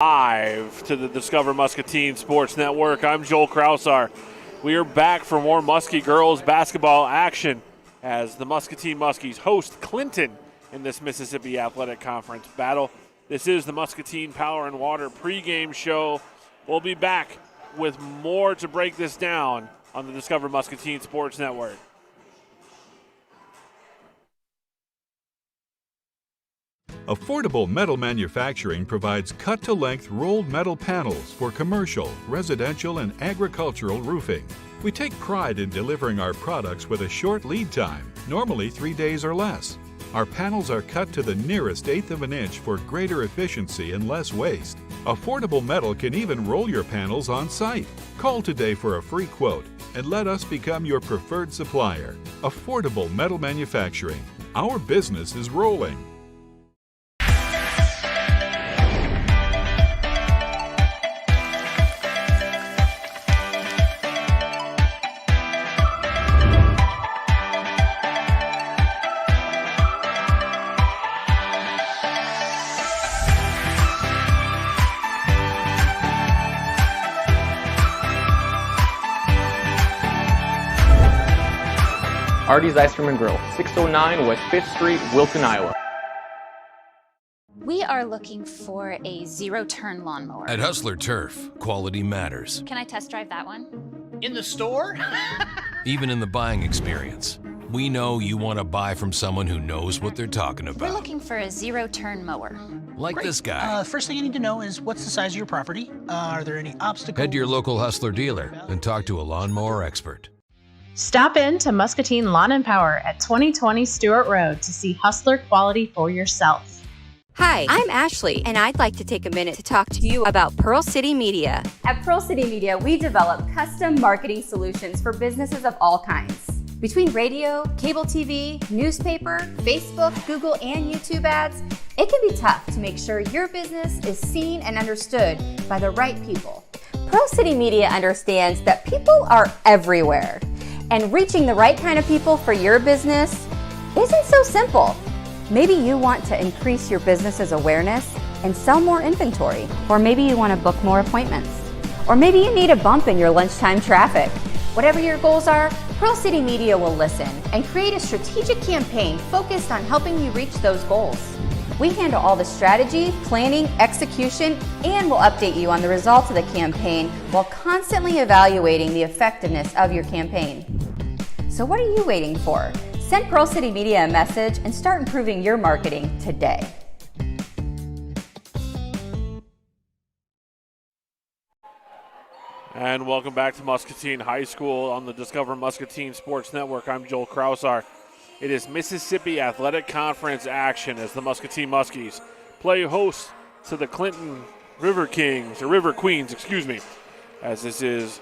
Live to the Discover Muscatine Sports Network. I'm Joel Krausar. We are back for more Muskie girls basketball action as the Muscatine Muskies host Clinton in this Mississippi Athletic Conference battle. This is the Muscatine Power and Water pregame show. We'll be back with more to break this down on the Discover Muscatine Sports Network. Affordable Metal Manufacturing provides cut-to-length rolled metal panels for commercial, residential, and agricultural roofing. We take pride in delivering our products with a short lead time, normally 3 days or less. Our panels are cut to the nearest eighth of an inch for greater efficiency and less waste. Affordable Metal can even roll your panels on site. Call today for a free quote and let us become your preferred supplier. Affordable Metal Manufacturing. Our business is rolling. Artie's Ice Cream and Grill, 609 West 5th Street, Wilton, Iowa. We are looking for a zero-turn lawnmower. At Hustler Turf, quality matters. Can I test drive that one? In the store? Even in the buying experience. We know you want to buy from someone who knows what they're talking about. We're looking for a zero-turn mower. Like Great. this guy. First thing you need to know is what's the size of your property? Are there any obstacles? Head to your local Hustler dealer and talk to a lawnmower expert. Stop in to Muscatine Lawn and Power at 2020 Stewart Road to see Hustler quality for yourself. Hi, I'm Ashley, and I'd like to take a minute to talk to you about Pearl City Media. At Pearl City Media, we develop custom marketing solutions for businesses of all kinds. Between radio, cable TV, newspaper, Facebook, Google, and YouTube ads, it can be tough to make sure your business is seen and understood by the right people. Pearl City Media understands that people are everywhere, and reaching the right kind of people for your business isn't so simple. Maybe you want to increase your business's awareness and sell more inventory. Or maybe you want to book more appointments. Or maybe you need a bump in your lunchtime traffic. Whatever your goals are, Pearl City Media will listen and create a strategic campaign focused on helping you reach those goals. We handle all the strategy, planning, execution, and will update you on the results of the campaign while constantly evaluating the effectiveness of your campaign. So what are you waiting for? Send Pearl City Media a message and start improving your marketing today. And welcome back to Muscatine High School on the Discover Muscatine Sports Network. I'm Joel Krausar. It is Mississippi Athletic Conference action as the Muscatine Muskies play host to the Clinton River Queens, as this is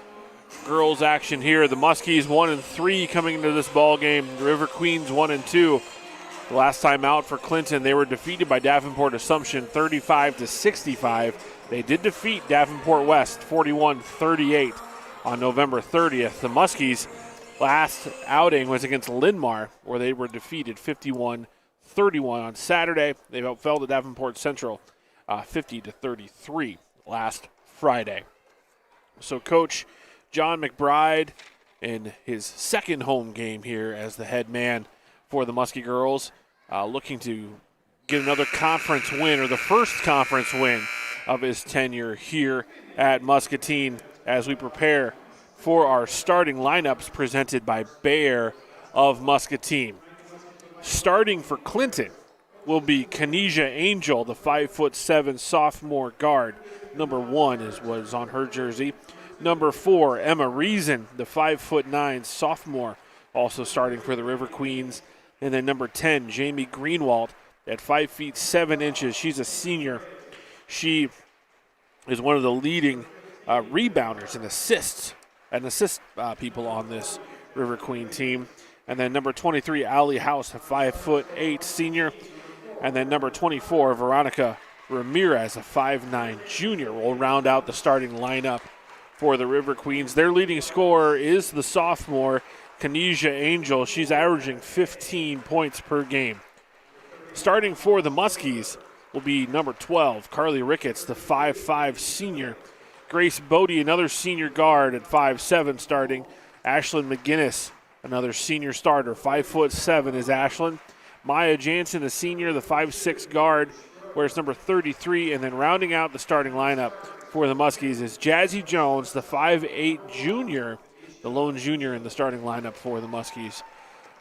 girls action here. The Muskies 1-3 coming into this ball game. The River Queens 1-2. The last time out for Clinton, they were defeated by Davenport Assumption 35-65. They did defeat Davenport West 41-38 on November 30th. The Muskies last outing was against Linn-Mar, where they were defeated 51-31 on Saturday. They fell to Davenport Central 50-33 last Friday. So Coach John McBride in his second home game here as the head man for the Muskie girls, looking to get another conference win, or the first conference win of his tenure here at Muscatine, as we prepare for our starting lineups presented by Bayer of Muscatine. Starting for Clinton will be Kanisha Angel, the 5'7" sophomore guard. Number 1 is what is on her jersey. Number 4, Emma Reason, the 5'9" sophomore, also starting for the River Queens. And then number 10, Jamie Greenwald at 5'7". She's a senior. She is one of the leading rebounders and assist people on this River Queen team. And then number 23, Allie House, a 5'8" senior. And then number 24, Veronica Ramirez, a 5'9" junior, will round out the starting lineup for the River Queens. Their leading scorer is the sophomore, Kanisha Angel. She's averaging 15 points per game. Starting for the Muskies, will be number 12, Carly Ricketts, the 5'5 senior. Grace Bodie, another senior guard at 5'7 starting. Ashlyn McGinnis, another senior starter, 5'7" is Ashlyn. Maya Jansen, a senior, the 5'6 guard, wears number 33. And then rounding out the starting lineup for the Muskies is Jazzy Jones, the 5'8 junior, the lone junior in the starting lineup for the Muskies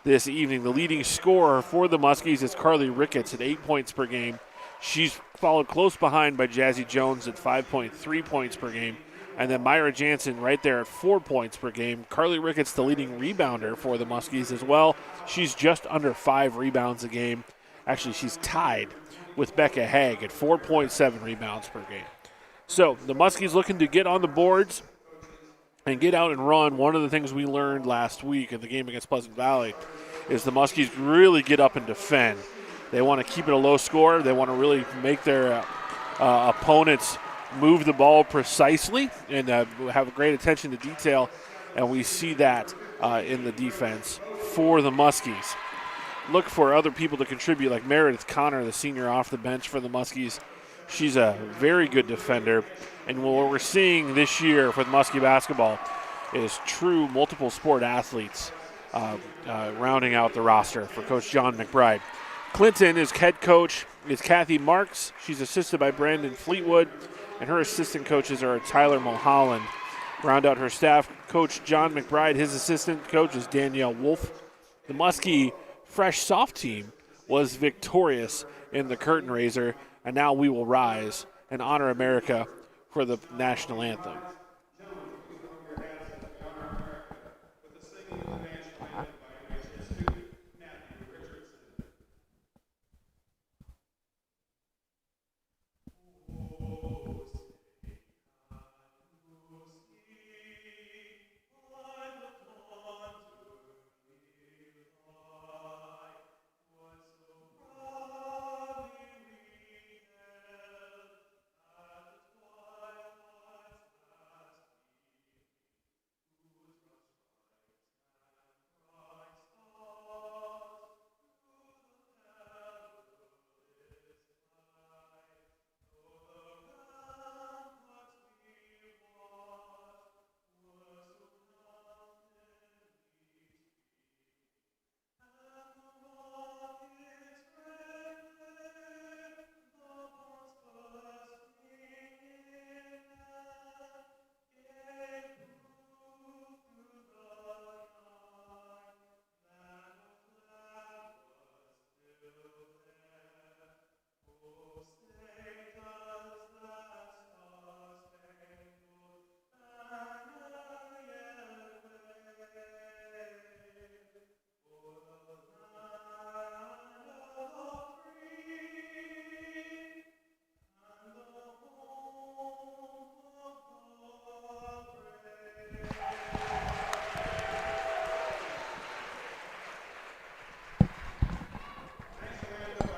this evening. The leading scorer for the Muskies is Carly Ricketts at 8 points per game. She's followed close behind by Jazzy Jones at 5.3 points per game. And then Myra Jansen right there at 4 points per game. Carly Ricketts, the leading rebounder for the Muskies as well. She's just under 5 rebounds a game. Actually, she's tied with Becca Haig at 4.7 rebounds per game. So the Muskies looking to get on the boards and get out and run. One of the things we learned last week in the game against Pleasant Valley is the Muskies really get up and defend. They want to keep it a low score. They want to really make their opponents move the ball precisely and have great attention to detail, and we see that in the defense for the Muskies. Look for other people to contribute, like Meredith Connor, the senior off the bench for the Muskies. She's a very good defender, and what we're seeing this year for the Muskie basketball is true multiple sport athletes rounding out the roster for Coach John McBride. Clinton, his head coach, is Kathy Marks. She's assisted by Brandon Fleetwood, and her assistant coaches are Tyler Mulholland. Round out her staff, Coach John McBride. His assistant coach is Danielle Wolf. The Muskie Fresh Soft team was victorious in the curtain raiser, and now we will rise and honor America for the national anthem.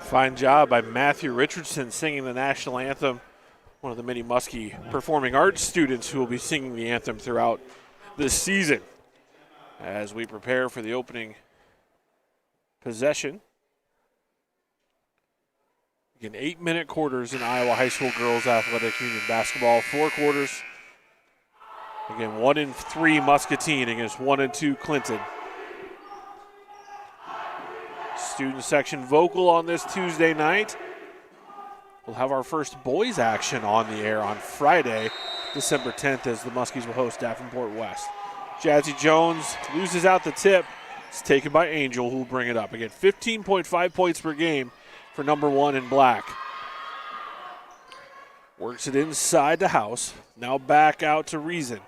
Fine job by Matthew Richardson singing the national anthem, one of the many Muskie performing arts students who will be singing the anthem throughout this season as we prepare for the opening possession. Again, 8-minute quarters in Iowa High School Girls Athletic Union basketball. 4 quarters. Again, 1-3 Muscatine against 1-2 Clinton. Student section vocal on this Tuesday night. We'll have our first boys action on the air on Friday, December 10th, as the Muskies will host Davenport West. Jazzy Jones loses out the tip. It's taken by Angel, who will bring it up. Again, 15.5 points per game for number 1 in black. Works it inside the house. Now back out to Reason.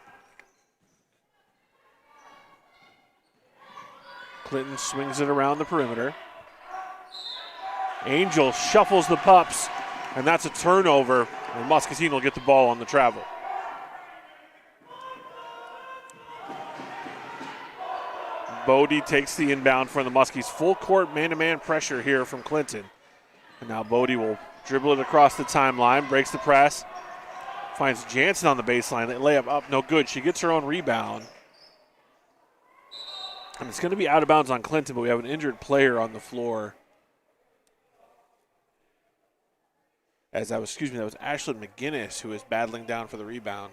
Clinton swings it around the perimeter. Angel shuffles the pups, and that's a turnover, and Muscatine will get the ball on the travel. Bodie takes the inbound from the Muskies. Full court man-to-man pressure here from Clinton. And now Bodie will dribble it across the timeline, breaks the press, finds Jansen on the baseline. They lay up, no good. She gets her own rebound. And it's going to be out of bounds on Clinton, but we have an injured player on the floor. That was Ashlyn McGinnis who is battling down for the rebound.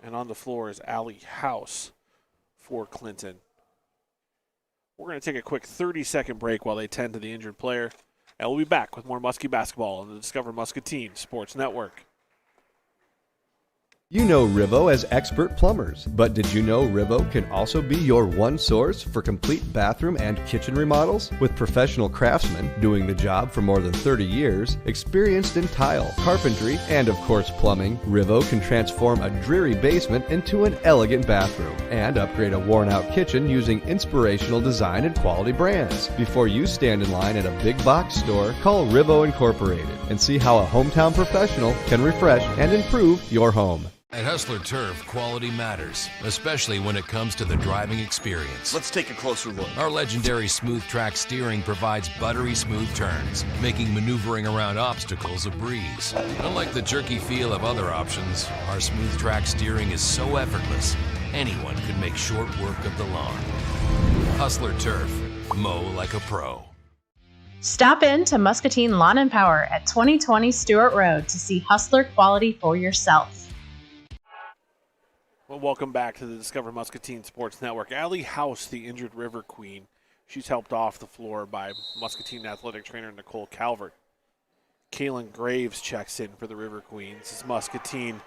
And on the floor is Allie House for Clinton. We're going to take a quick 30-second break while they tend to the injured player. And we'll be back with more Muskie basketball on the Discover Muscatine Sports Network. You know Rivo as expert plumbers, but did you know Rivo can also be your one source for complete bathroom and kitchen remodels? With professional craftsmen doing the job for more than 30 years, experienced in tile, carpentry, and of course plumbing, Rivo can transform a dreary basement into an elegant bathroom and upgrade a worn-out kitchen using inspirational design and quality brands. Before you stand in line at a big box store, call Rivo Incorporated and see how a hometown professional can refresh and improve your home. At Hustler Turf, quality matters, especially when it comes to the driving experience. Let's take a closer look. Our legendary Smooth Track steering provides buttery smooth turns, making maneuvering around obstacles a breeze. Unlike the jerky feel of other options, our Smooth Track steering is so effortless, anyone could make short work of the lawn. Hustler Turf, mow like a pro. Stop in to Muscatine Lawn and Power at 2020 Stewart Road to see Hustler quality for yourself. Well, welcome back to the Discover Muscatine Sports Network. Allie House, the injured River Queen. She's helped off the floor by Muscatine athletic trainer Nicole Calvert. Kaylin Graves checks in for the River Queens as Muscatine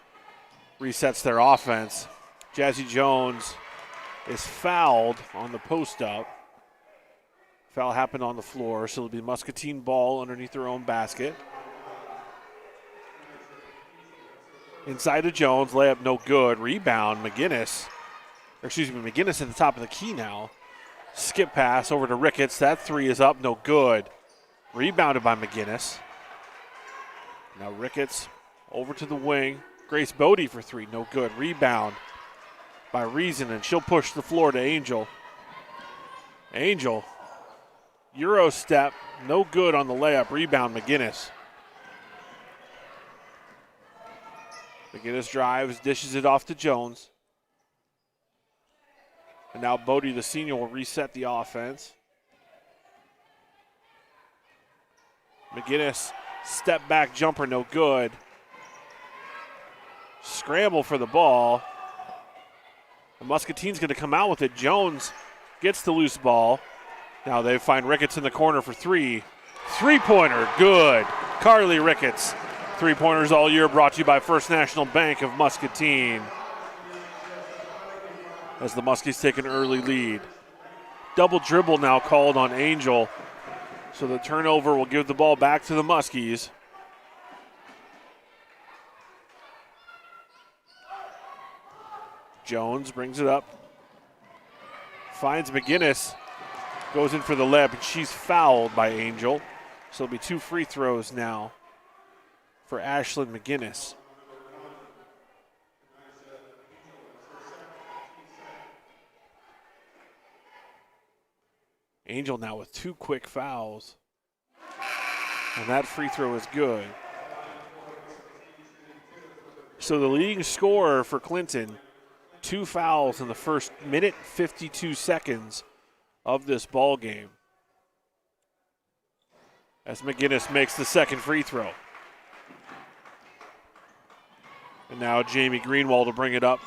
resets their offense. Jazzy Jones is fouled on the post-up. Foul happened on the floor, so it'll be Muscatine ball underneath their own basket. Inside to Jones, layup no good. Rebound, McGinnis at the top of the key now. Skip pass over to Ricketts. That three is up, no good. Rebounded by McGinnis. Now Ricketts over to the wing. Grace Bodie for three, no good. Rebound by Reason, and she'll push the floor to Angel. Angel, Euro step, no good on the layup. Rebound, McGinnis. McGinnis drives, dishes it off to Jones. And now Bodie, the senior, will reset the offense. McGinnis, step back jumper, no good. Scramble for the ball. And Muscatine's going to come out with it. Jones gets the loose ball. Now they find Ricketts in the corner for three. Three-pointer, good. Carly Ricketts. Three-pointers all year brought to you by First National Bank of Muscatine. As the Muskies take an early lead. Double dribble now called on Angel. So the turnover will give the ball back to the Muskies. Jones brings it up. Finds McGinnis. Goes in for the layup, and she's fouled by Angel. So it'll be two free throws now for Ashlyn McGinnis. Angel now with two quick fouls. And that free throw is good. So the leading scorer for Clinton, two fouls in the first minute, 52 seconds of this ball game. As McGinnis makes the second free throw. And now Jamie Greenwald to bring it up.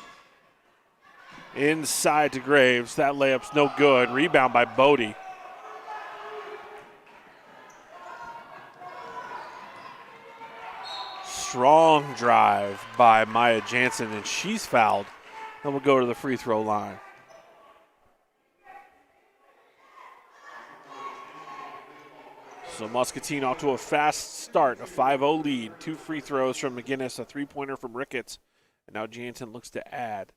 Inside to Graves. That layup's no good. Rebound by Bodie. Strong drive by Maya Jansen, and she's fouled. And we'll go to the free throw line. So Muscatine off to a fast start, a 5-0 lead. Two free throws from McGinnis, a three-pointer from Ricketts, and now Jansen looks to add.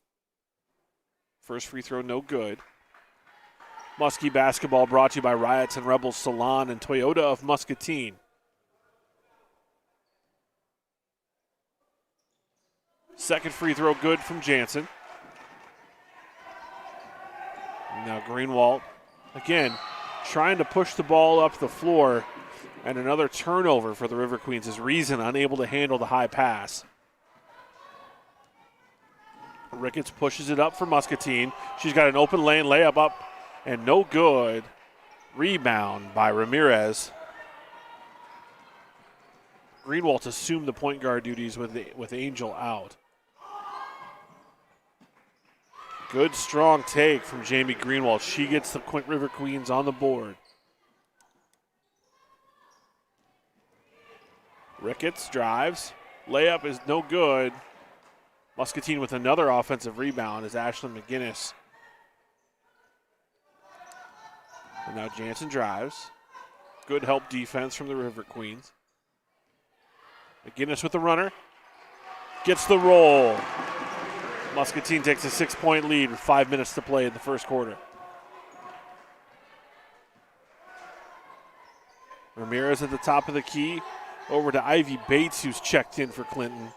First free throw, no good. Muskie basketball brought to you by Riots and Rebels Salon and Toyota of Muscatine. Second free throw good from Jansen. Now Greenwald, again, trying to push the ball up the floor, and another turnover for the River Queens as Reason unable to handle the high pass. Ricketts pushes it up for Muscatine. She's got an open lane layup up and no good. Rebound by Ramirez. Greenwald assumed the point guard duties with Angel out. Good, strong take from Jamie Greenwald. She gets the River Queens on the board. Ricketts drives. Layup is no good. Muscatine with another offensive rebound is Ashlyn McGinnis. And now Jansen drives. Good help defense from the River Queens. McGinnis with the runner. Gets the roll. Muscatine takes a 6-point lead with 5 minutes to play in the first quarter. Ramirez at the top of the key. Over to Ivy Bates, who's checked in for Clinton.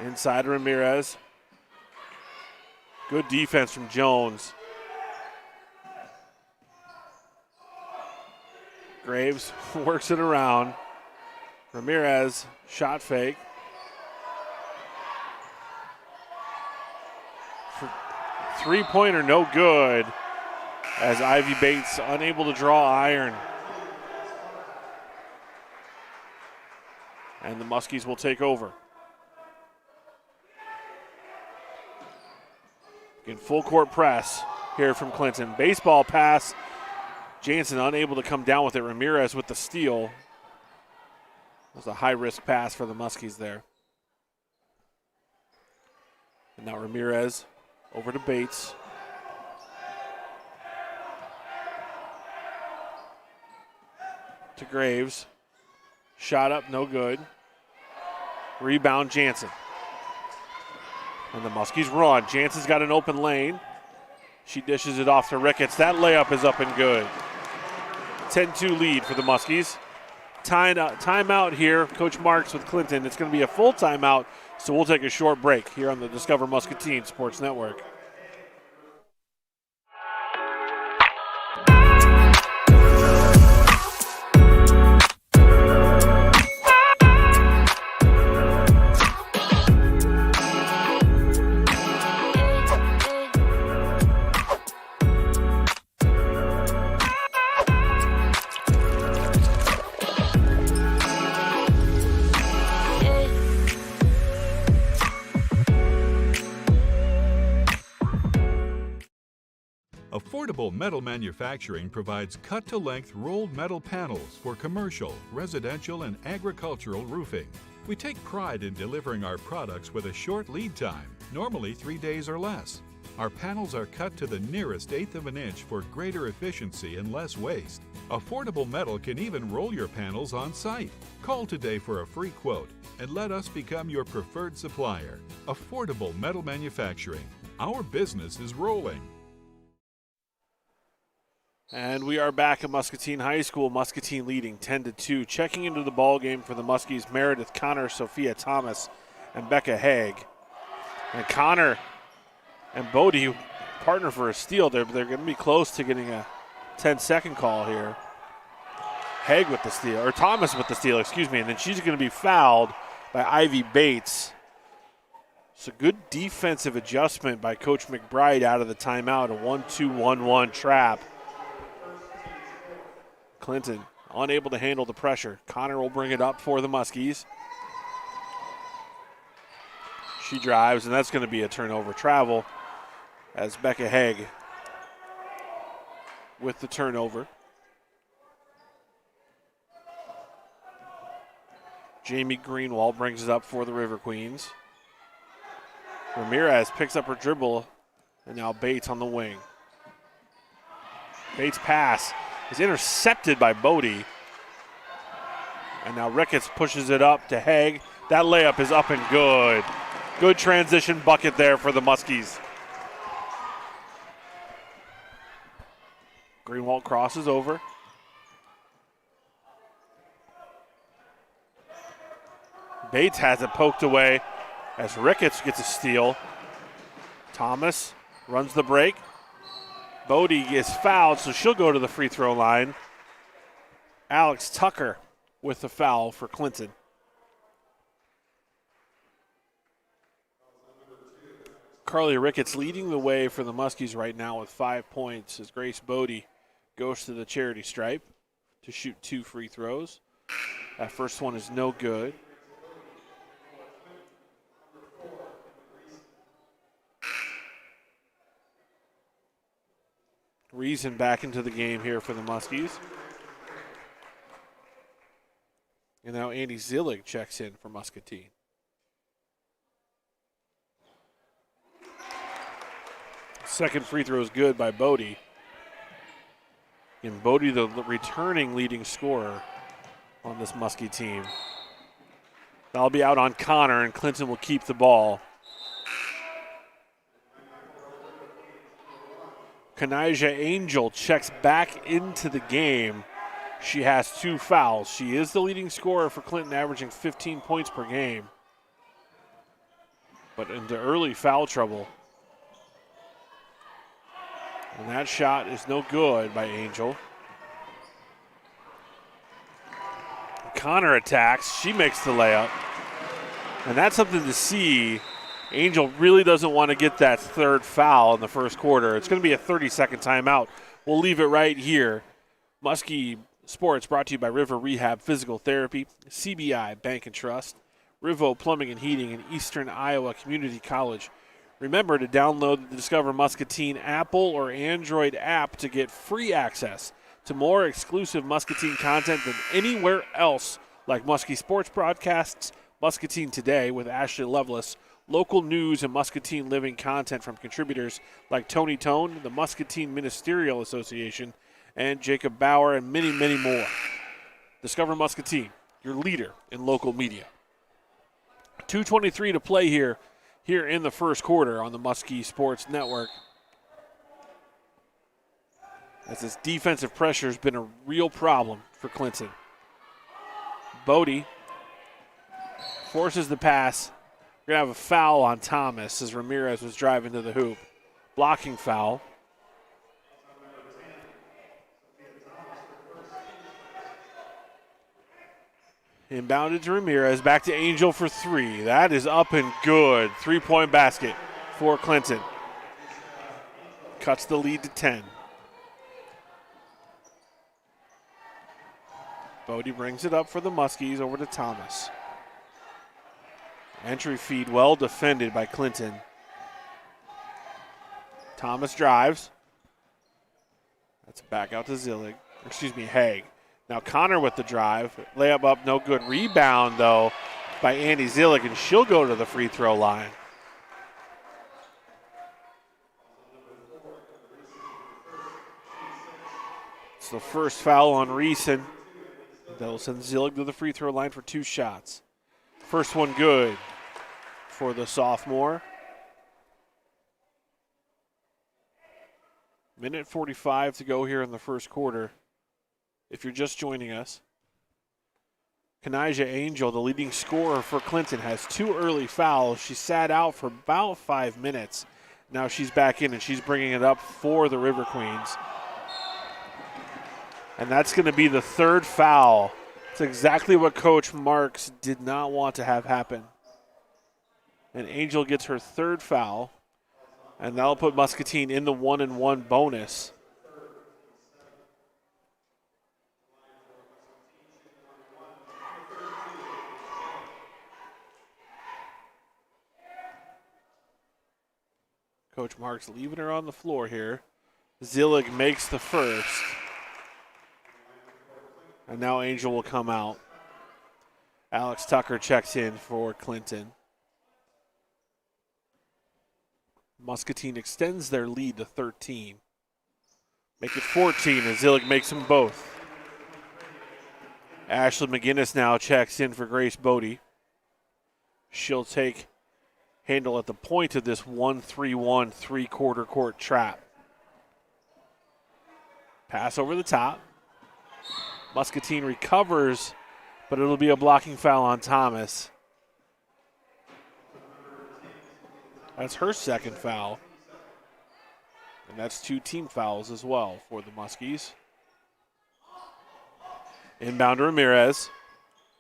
Inside Ramirez. Good defense from Jones. Graves works it around. Ramirez, shot fake. Three-pointer, no good, as Ivy Bates unable to draw iron. And the Muskies will take over. In full court press here from Clinton. Baseball pass. Jansen unable to come down with it. Ramirez with the steal. It was a high-risk pass for the Muskies there. And now Ramirez over to Bates. To Graves. Shot up, no good. Rebound, Jansen. And the Muskies run. Jansen's got an open lane. She dishes it off to Ricketts. That layup is up and good. 10-2 lead for the Muskies. Timeout here. Coach Marks with Clinton. It's going to be a full timeout, so we'll take a short break here on the Discover Muscatine Sports Network. Affordable Metal Manufacturing provides cut-to-length rolled metal panels for commercial, residential, and agricultural roofing. We take pride in delivering our products with a short lead time, normally 3 days or less. Our panels are cut to the nearest eighth of an inch for greater efficiency and less waste. Affordable Metal can even roll your panels on site. Call today for a free quote and let us become your preferred supplier. Affordable Metal Manufacturing. Our business is rolling. And we are back at Muscatine High School. Muscatine leading 10-2. Checking into the ball game for the Muskies, Meredith Connor, Sophia Thomas, and Becca Haig. And Connor and Bodie partner for a steal. They're going to be close to getting a 10-second call here. Haig with the steal, or Thomas with the steal, excuse me. And then she's going to be fouled by Ivy Bates. So good defensive adjustment by Coach McBride out of the timeout. A 1-2-1-1 trap. Clinton unable to handle the pressure. Connor will bring it up for the Muskies. She drives, and that's going to be a turnover travel as Becca Haig with the turnover. Jamie Greenwald brings it up for the River Queens. Ramirez picks up her dribble, and now Bates on the wing. Bates' pass is intercepted by Bodie. And now Ricketts pushes it up to Haig. That layup is up and good. Good transition bucket there for the Muskies. Greenwald crosses over. Bates has it poked away as Ricketts gets a steal. Thomas runs the break. Bodie is fouled, so she'll go to the free throw line. Alex Tucker with the foul for Clinton. Carly Ricketts leading the way for the Muskies right now with 5 points as Grace Bodie goes to the charity stripe to shoot 2 free throws. That first one is no good. Reason back into the game here for the Muskies. And now Andy Zillig checks in for Muscatine. Second free throw is good by Bodie. And Bodie, the returning leading scorer on this Muskie team. That'll be out on Connor, and Clinton will keep the ball. Kanijah Angel checks back into the game. She has 2 fouls. She is the leading scorer for Clinton, averaging 15 points per game. But into early foul trouble. And that shot is no good by Angel. Connor attacks. She makes the layup. And that's something to see. Angel really doesn't want to get that 3rd foul in the first quarter. It's going to be a 30-second timeout. We'll leave it right here. Muskie Sports brought to you by River Rehab Physical Therapy, CBI Bank and Trust, Rivo Plumbing and Heating, and Eastern Iowa Community College. Remember to download the Discover Muscatine Apple or Android app to get free access to more exclusive Muscatine content than anywhere else, like Muskie Sports broadcasts, Muscatine Today with Ashley Lovelace, local news and Muscatine living content from contributors like Tony Tone, the Muscatine Ministerial Association, and Jacob Bauer, and many, many more. Discover Muscatine, your leader in local media. 2:23 to play here in the first quarter on the Muskie Sports Network. As this defensive pressure has been a real problem for Clinton. Bodie forces the pass. We're going to have a foul on Thomas as Ramirez was driving to the hoop. Blocking foul. Inbounded to Ramirez. Back to Angel for 3. That is up and good. 3-point basket for Clinton. Cuts the lead to 10. Bodie brings it up for the Muskies over to Thomas. Entry feed well defended by Clinton. Thomas drives. That's back out to Zillig. Haig. Now Connor with the drive. Layup up, no good. Rebound, though, by Andy Zillig, and she'll go to the free throw line. It's the first foul on Reeson. That'll send Zillig to the free throw line for 2 shots. First one good for the sophomore. Minute 45 to go here in the first quarter. If you're just joining us, Kanijah Angel, the leading scorer for Clinton, has 2 early fouls. She sat out for about 5 minutes. Now she's back in, and she's bringing it up for the River Queens. And that's going to be the 3rd foul. It's exactly what Coach Marks did not want to have happen. And Angel gets her 3rd foul, and that'll put Muscatine in the 1-and-1 bonus. Coach Marks leaving her on the floor here. Zillig makes the first. And now Angel will come out. Alex Tucker checks in for Clinton. Muscatine extends their lead to 13. Make it 14 as Zillig makes them both. Ashley McGinnis now checks in for Grace Bodie. She'll take handle at the point of this 1-3-1 3-quarter court trap. Pass over the top. Muscatine recovers, but it'll be a blocking foul on Thomas. That's her 2nd foul. And that's 2 team fouls as well for the Muskies. Inbound to Ramirez.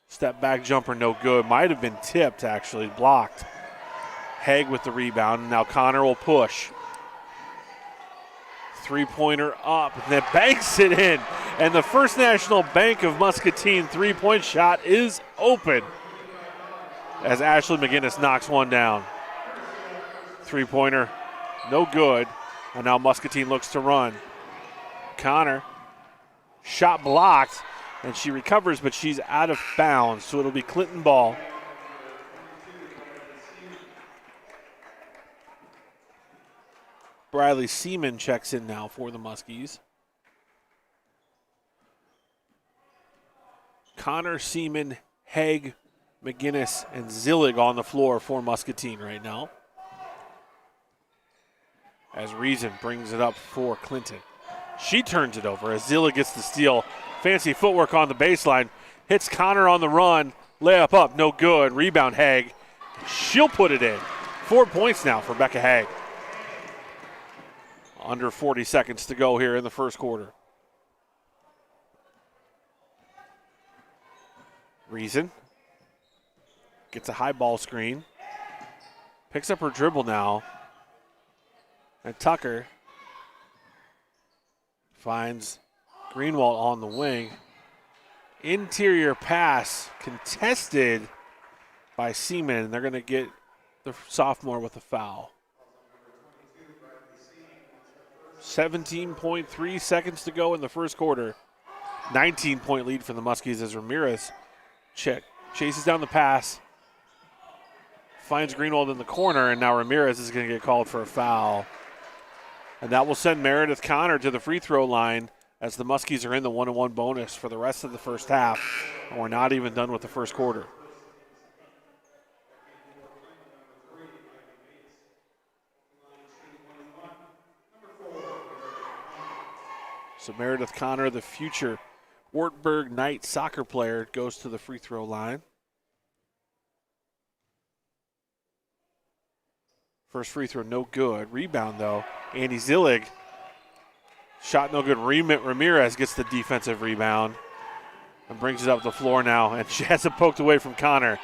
Step back jumper, no good. Might have been tipped, actually, blocked. Haig with the rebound. Now Connor will push. Three-pointer up, and then banks it in. And the First National Bank of Muscatine three-point shot is open as Ashley McGinnis knocks one down. Three-pointer, no good. And now Muscatine looks to run. Connor, shot blocked, and she recovers, but she's out of bounds, so it'll be Clinton ball. Briley Seaman checks in now for the Muskies. Connor, Seaman, Haig, McGinnis, and Zillig on the floor for Muscatine right now. As Reason brings it up for Clinton. She turns it over as Zillig gets the steal. Fancy footwork on the baseline. Hits Connor on the run. Layup up, no good. Rebound Haig. She'll put it in. 4 points now for Becca Haig. Under 40 seconds to go here in the first quarter. Reason gets a high ball screen. Picks up her dribble now. And Tucker finds Greenwald on the wing. Interior pass contested by Seaman. They're going to get the sophomore with a foul. 17.3 seconds to go in the first quarter. 19-point lead for the Muskies as Ramirez chases down the pass. Finds Greenwald in the corner, and now Ramirez is going to get called for a foul. And that will send Meredith Connor to the free throw line as the Muskies are in the 1-1 bonus for the rest of the first half. And we're not even done with the first quarter. So Meredith Connor, the future Wartburg Knight soccer player, goes to the free throw line. First free throw, no good. Rebound, though. Andy Zillig. Shot no good. Ramirez gets the defensive rebound and brings it up the floor now. And she has it poked away from Connor.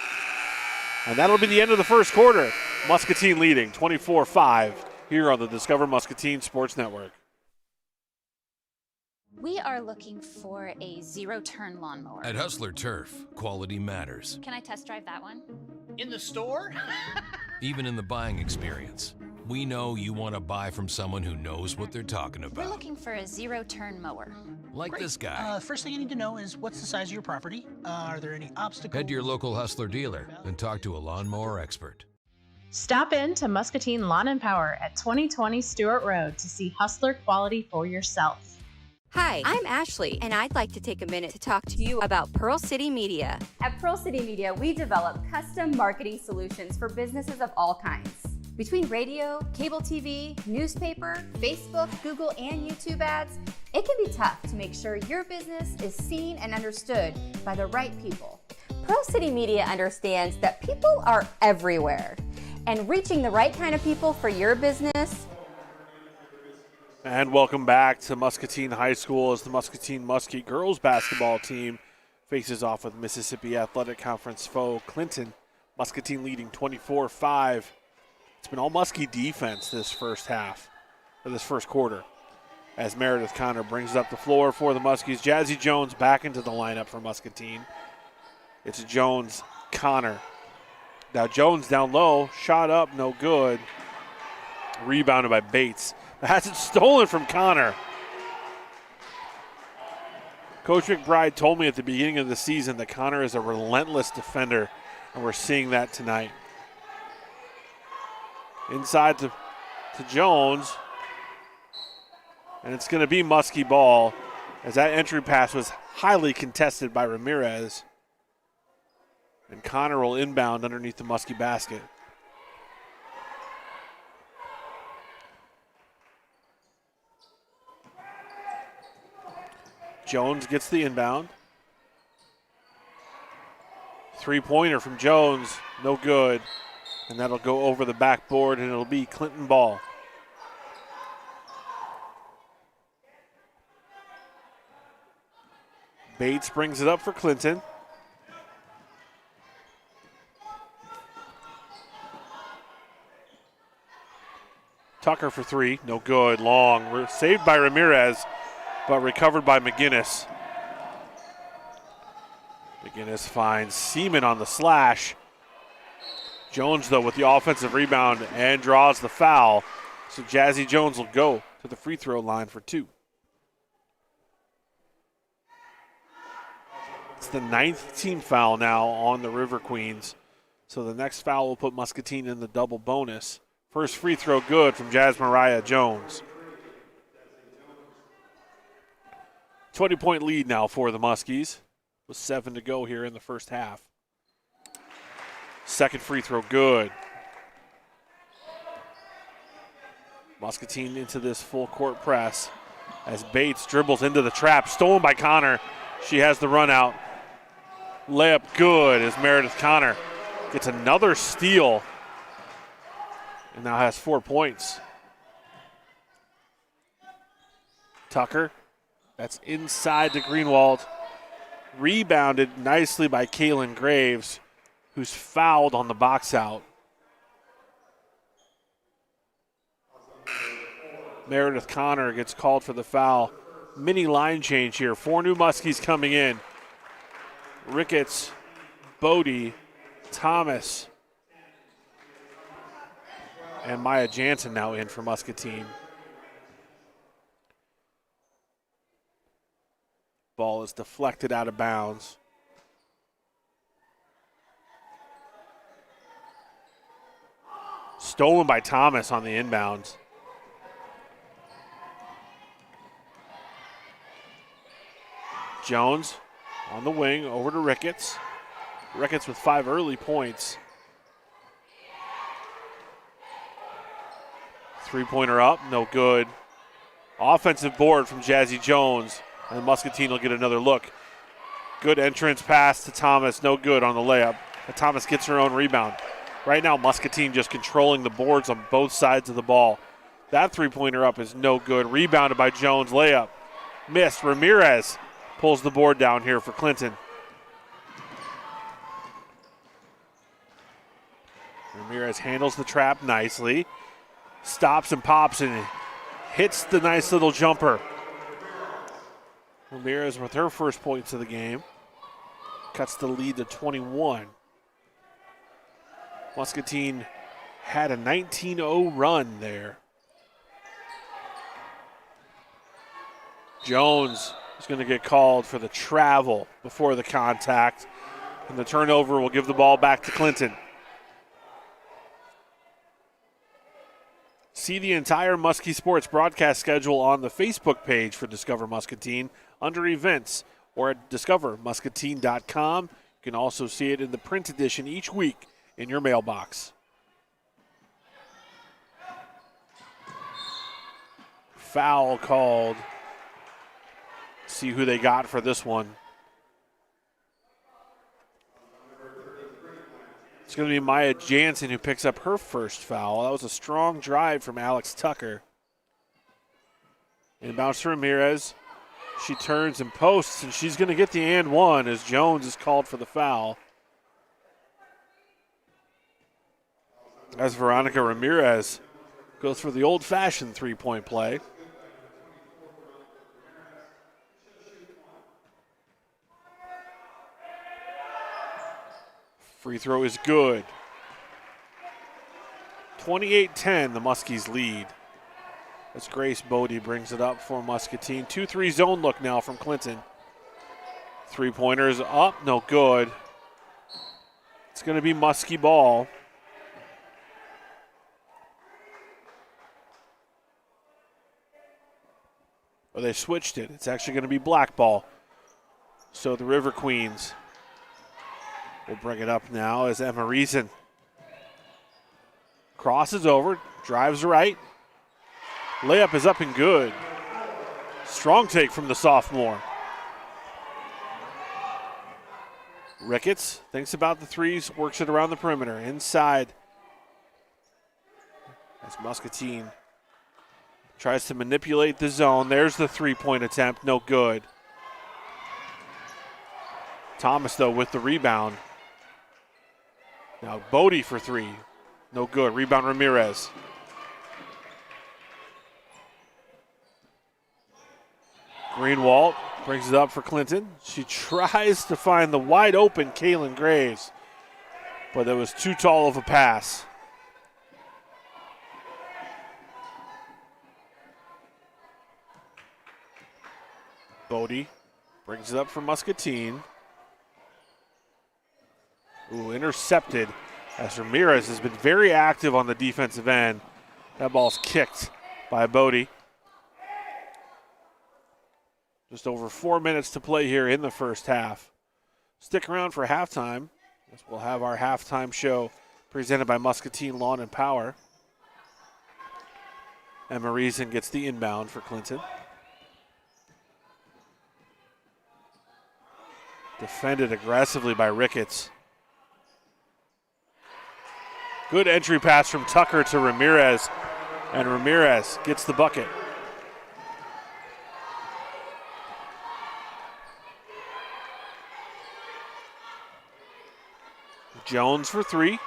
And that'll be the end of the first quarter. Muscatine leading 24-5 here on the Discover Muscatine Sports Network. We are looking for a zero-turn lawnmower. At Hustler Turf, quality matters. Can I test drive that one? In the store? Even in the buying experience. We know you want to buy from someone who knows what they're talking about. We're looking for a zero-turn mower. Like Great. this guy. First thing you need to know is what's the size of your property? Are there any obstacles? Head to your local Hustler dealer and talk to a lawnmower expert. Stop in to Muscatine Lawn and Power at 2020 Stewart Road to see Hustler quality for yourself. Hi, I'm Ashley, and I'd like to take a minute to talk to you about Pearl City Media. At Pearl City Media, we develop custom marketing solutions for businesses of all kinds. Between radio, cable TV, newspaper, Facebook, Google, and YouTube ads, it can be tough to make sure your business is seen and understood by the right people. Pearl City Media understands that people are everywhere, and reaching the right kind of people for your business. And welcome back to Muscatine High School as the Muscatine Muskie girls basketball team faces off with Mississippi Athletic Conference foe Clinton. Muscatine leading 24-5. It's been all Muskie defense this first half, or this first quarter, as Meredith Connor brings up the floor for the Muskies. Jazzy Jones back into the lineup for Muscatine. It's Jones, Connor. Now Jones down low, shot up, no good. Rebounded by Bates. Has it stolen from Connor. Coach McBride told me at the beginning of the season that Connor is a relentless defender, and we're seeing that tonight. Inside to Jones, and it's going to be Muskie ball as that entry pass was highly contested by Ramirez, and Connor will inbound underneath the Muskie basket. Jones gets the inbound. Three-pointer from Jones, no good. And that'll go over the backboard, and it'll be Clinton ball. Bates brings it up for Clinton. Tucker for three, no good, long. Saved by Ramirez, but recovered by McGinnis. McGinnis finds Seaman on the slash. Jones, though, with the offensive rebound and draws the foul. So Jazzy Jones will go to the free throw line for two. It's the 9th team foul now on the River Queens. So the next foul will put Muscatine in the double bonus. First free throw good from Jazz Mariah Jones. 20-point lead now for the Muskies with 7 to go here in the first half. Second free throw good. Muscatine into this full court press as Bates dribbles into the trap. Stolen by Connor. She has the run out. Layup good as Meredith Connor gets another steal and now has 4 points. Tucker, that's inside to Greenwald. Rebounded nicely by Kaylin Graves, who's fouled on the box out. Meredith Connor gets called for the foul. Mini line change here. 4 new Muskies coming in. Ricketts, Bodie, Thomas, and Maya Jansen now in for Muscatine. Ball is deflected out of bounds. Stolen by Thomas on the inbounds. Jones on the wing, over to Ricketts. Ricketts with 5 early points. Three-pointer up, no good. Offensive board from Jazzy Jones, and Muscatine will get another look. Good entrance pass to Thomas, no good on the layup. But Thomas gets her own rebound. Right now, Muscatine just controlling the boards on both sides of the ball. That three-pointer up is no good. Rebounded by Jones, layup. Missed. Ramirez pulls the board down here for Clinton. Ramirez handles the trap nicely. Stops and pops and hits the nice little jumper. Ramirez with her first points of the game. Cuts the lead to 21. Muscatine had a 19-0 run there. Jones is going to get called for the travel before the contact. And the turnover will give the ball back to Clinton. See the entire Muskie Sports broadcast schedule on the Facebook page for Discover Muscatine under events or at discovermuscatine.com. You can also see it in the print edition each week in your mailbox. Foul called. See who they got for this one. It's going to be Maya Jansen who picks up her first foul. That was a strong drive from Alex Tucker. Inbounds to Ramirez. She turns and posts, and she's going to get the and one as Jones is called for the foul. As Veronica Ramirez goes for the old-fashioned three-point play. Free throw is good. 28-10, the Muskies lead. As Grace Bodie brings it up for Muscatine. 2-3 zone look now from Clinton. Three-pointers up, no good. It's going to be Muskie ball. Or they switched it. It's actually going to be black ball. So the River Queens will bring it up now as Emma Reason crosses over, drives right. Layup is up and good. Strong take from the sophomore. Ricketts thinks about the threes, works it around the perimeter. Inside as Muscatine tries to manipulate the zone. There's the three-point attempt, no good. Thomas, though, with the rebound. Now Bodie for three. No good. Rebound Ramirez. Greenwald brings it up for Clinton. She tries to find the wide open Kaylin Graves, but it was too tall of a pass. Bodie brings it up for Muscatine. Ooh, intercepted as Ramirez has been very active on the defensive end. That ball's kicked by Bodie. Just over 4 minutes to play here in the first half. Stick around for halftime. We'll have our halftime show presented by Muscatine Lawn and Power. Emma Reason gets the inbound for Clinton. Defended aggressively by Ricketts. Good entry pass from Tucker to Ramirez, and Ramirez gets the bucket. Jones for three.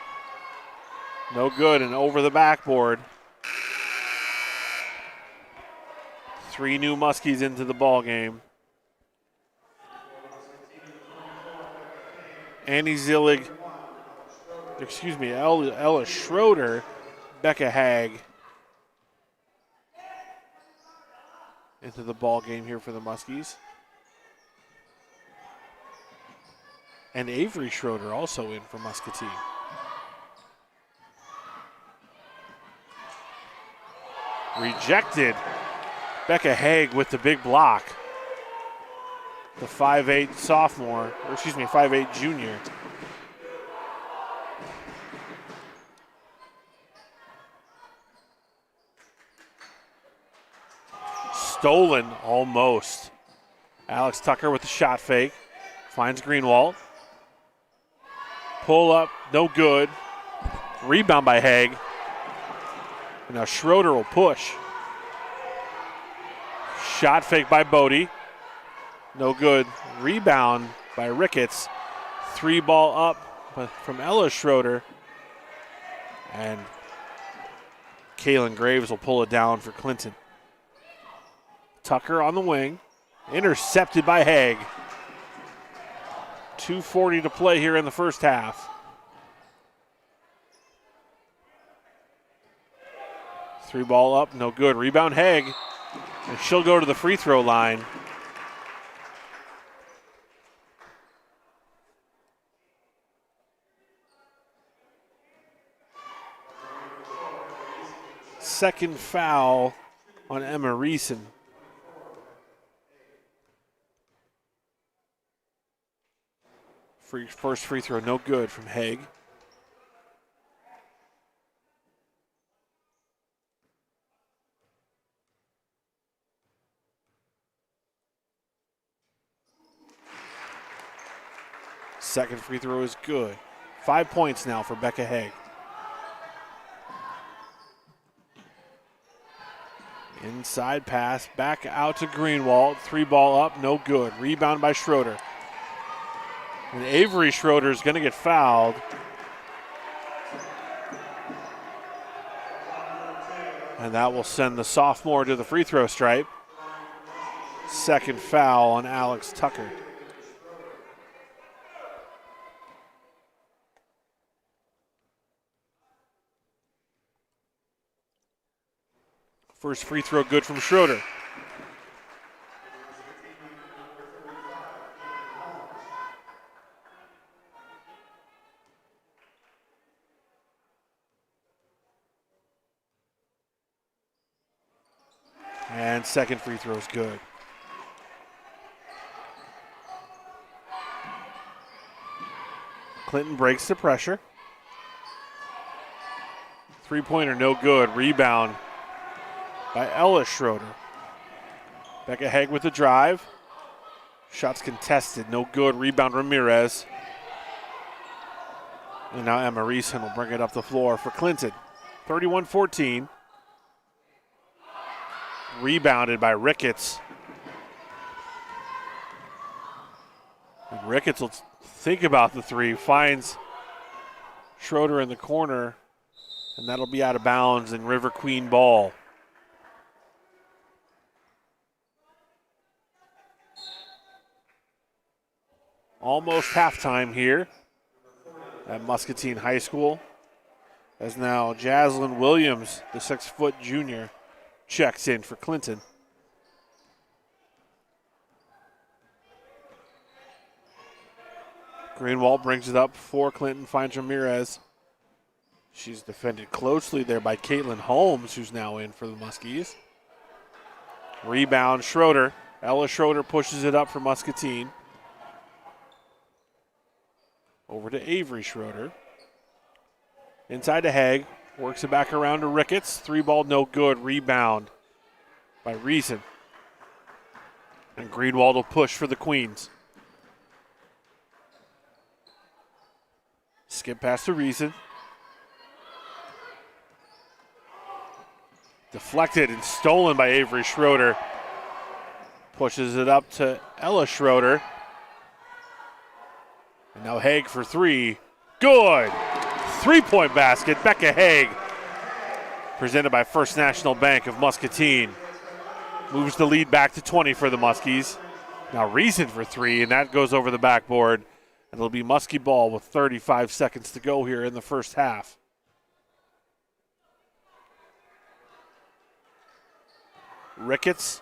No good, and over the backboard. 3 new Muskies into the ball game. Annie Zillig, Ella Schroeder, Becca Haig into the ball game here for the Muskies. And Avery Schroeder also in for Muscatine. Rejected. Becca Haig with the big block. The 5'8 sophomore, or excuse me, 5'8 junior. Stolen almost. Alex Tucker with the shot fake. Finds Greenwald. Pull up, no good. Rebound by Haig. And now Schroeder will push. Shot fake by Bodie. No good. Rebound by Ricketts. 3 ball up from Ella Schroeder. And Kaylin Graves will pull it down for Clinton. Tucker on the wing. Intercepted by Haig. 2:40 to play here in the first half. 3 ball up, no good. Rebound Haig. And she'll go to the free throw line. Second foul on Emma Reason. First free throw, no good from Haig. Second free throw is good. 5 points now for Becca Haig. Inside pass, back out to Greenwald. 3 ball up, no good. Rebound by Schroeder. And Avery Schroeder is going to get fouled. And that will send the sophomore to the free throw stripe. Second foul on Alex Tucker. First free throw good from Schroeder. And second free throw is good. Clinton breaks the pressure. 3-pointer no good. Rebound by Ella Schroeder. Becca Haig with the drive. Shots contested, no good. Rebound Ramirez. And now Emma Reason will bring it up the floor for Clinton. 31-14. Rebounded by Ricketts. And Ricketts will think about the three. Finds Schroeder in the corner. And that'll be out of bounds in River Queen ball. Almost halftime here at Muscatine High School, as now Jaslyn Williams, the 6-foot junior, checks in for Clinton. Greenwald brings it up for Clinton, finds Ramirez. She's defended closely there by Caitlin Holmes, who's now in for the Muskies. Rebound, Schroeder. Ella Schroeder pushes it up for Muscatine. Over to Avery Schroeder. Inside to Haig. Works it back around to Ricketts. 3-ball, no good. Rebound by Reason. And Greenwald will push for the Queens. Skip past to Reason. Deflected and stolen by Avery Schroeder. Pushes it up to Ella Schroeder. And now Haig for three. Good! 3-point basket. Becca Haig. Presented by First National Bank of Muscatine. Moves the lead back to 20 for the Muskies. Now Reason for three, and that goes over the backboard. And it'll be Muskie ball with 35 seconds to go here in the first half. Ricketts,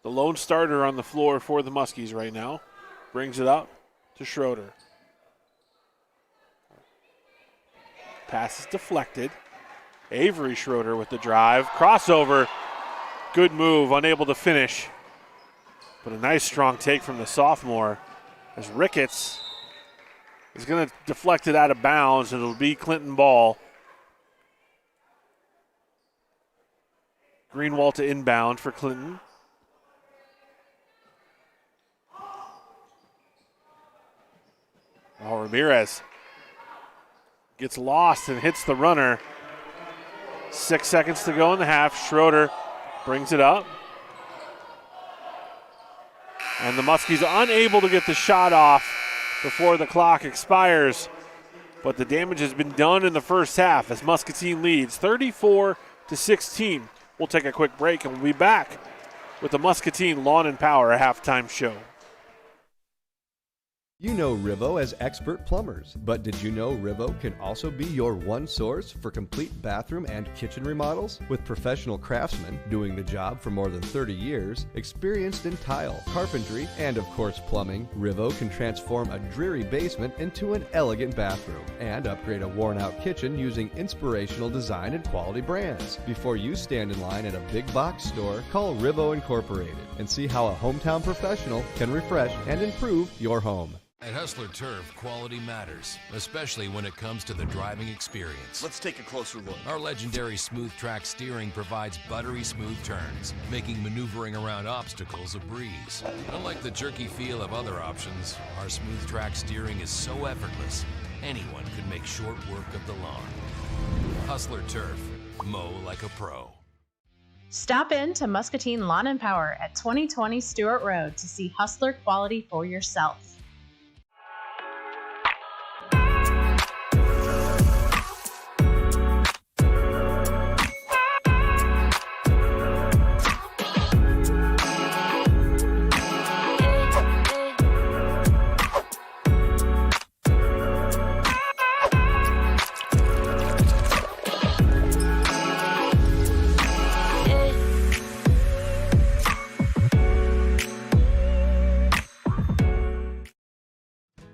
the lone starter on the floor for the Muskies right now, brings it up to Schroeder. Pass is deflected. Avery Schroeder with the drive. Crossover. Good move, unable to finish. But a nice strong take from the sophomore as Ricketts is going to deflect it out of bounds, and it'll be Clinton ball. Greenwald to inbound for Clinton. Oh, Ramirez gets lost and hits the runner. 6 seconds to go in the half. Schroeder brings it up. And the Muskies unable to get the shot off before the clock expires. But the damage has been done in the first half as Muscatine leads 34-16. We'll take a quick break and we'll be back with the Muscatine Lawn and Power halftime show. You know Rivo as expert plumbers, but did you know Rivo can also be your one source for complete bathroom and kitchen remodels? With professional craftsmen doing the job for more than 30 years, experienced in tile, carpentry, and of course plumbing, Rivo can transform a dreary basement into an elegant bathroom and upgrade a worn-out kitchen using inspirational design and quality brands. Before you stand in line at a big box store, call Rivo Incorporated and see how a hometown professional can refresh and improve your home. At Hustler Turf, quality matters, especially when it comes to the driving experience. Let's take a closer look. Our legendary smooth track steering provides buttery smooth turns, making maneuvering around obstacles a breeze. Unlike the jerky feel of other options, our smooth track steering is so effortless, anyone could make short work of the lawn. Hustler Turf, mow like a pro. Stop in to Muscatine Lawn and Power at 2020 Stewart Road to see Hustler quality for yourself.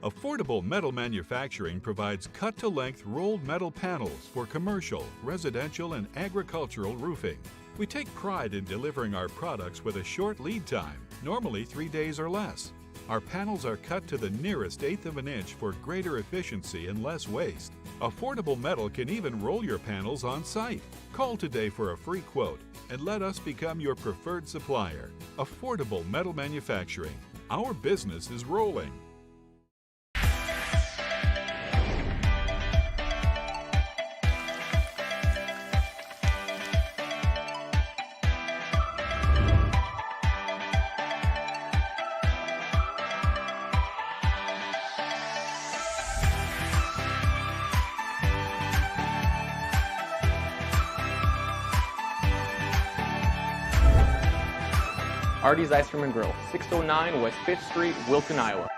Affordable Metal Manufacturing provides cut-to-length rolled metal panels for commercial, residential, and agricultural roofing. We take pride in delivering our products with a short lead time, normally 3 days or less. Our panels are cut to the nearest 1/8 of an inch for greater efficiency and less waste. Affordable Metal can even roll your panels on site. Call today for a free quote and let us become your preferred supplier. Affordable Metal Manufacturing. Our business is rolling. Artie's Ice Cream and Grill, 609 West 5th Street, Wilton, Iowa.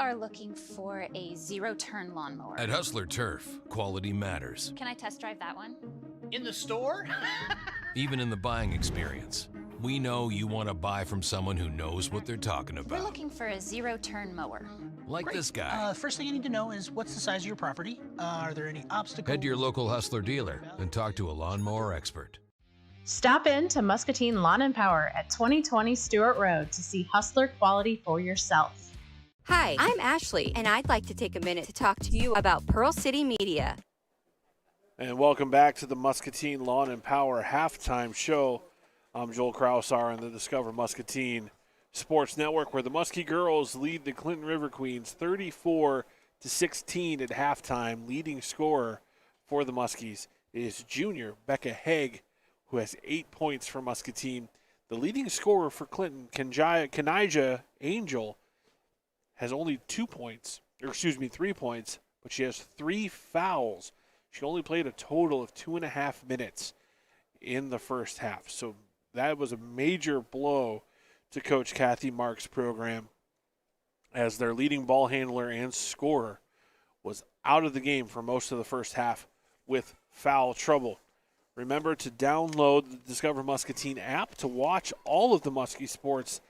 are looking for a zero-turn lawnmower. At Hustler Turf, quality matters. Can I test drive that one? In the store? Even in the buying experience. We know you want to buy from someone who knows what they're talking We're about. looking for a zero-turn mower. Like Great. this guy. First thing I need to know is what's the size of your property? Are there any obstacles? Head to your local Hustler dealer and talk to a lawnmower expert. Stop in to Muscatine Lawn and Power at 2020 Stewart Road to see Hustler quality for yourself. Hi, I'm Ashley, and I'd like to take a minute to talk to you about Pearl City Media. And welcome back to the Muscatine Lawn and Power halftime show. I'm Joel Krausar on the Discover Muscatine Sports Network, where the Muskie girls lead the Clinton River Queens 34-16 at halftime. Leading scorer for the Muskies is junior Becca Haig, who has 8 points for Muscatine. The leading scorer for Clinton, Kanija Angel, has only 3 points, but she has 3 fouls. She only played a total of 2.5 minutes in the first half. So that was a major blow to Coach Kathy Mark's program, as their leading ball handler and scorer was out of the game for most of the first half with foul trouble. Remember to download the Discover Muscatine app to watch all of the Muskie sports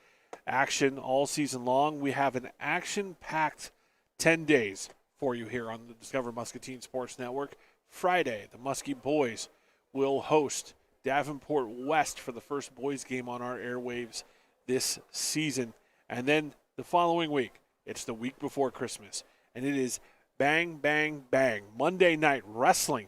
action all season long. We have an action-packed 10 days for you here on the Discover Muscatine Sports Network. Friday, the Muskie boys will host Davenport West for the first boys game on our airwaves this season. And then the following week, it's the week before Christmas, and it is bang, bang, bang. Monday Night Wrestling.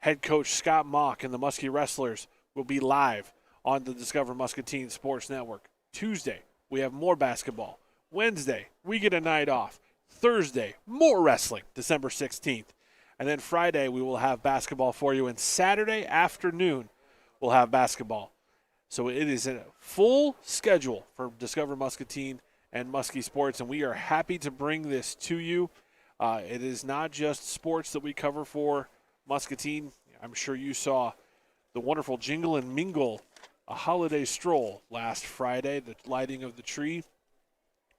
Head coach Scott Mock and the Muskie Wrestlers will be live on the Discover Muscatine Sports Network. Tuesday, we have more basketball. Wednesday, we get a night off. Thursday, more wrestling, December 16th. And then Friday, we will have basketball for you. And Saturday afternoon, we'll have basketball. So it is a full schedule for Discover Muscatine and Muskie Sports, and we are happy to bring this to you. It is not just sports that we cover for Muscatine. I'm sure you saw the wonderful Jingle and Mingle, a holiday stroll last Friday, the lighting of the tree.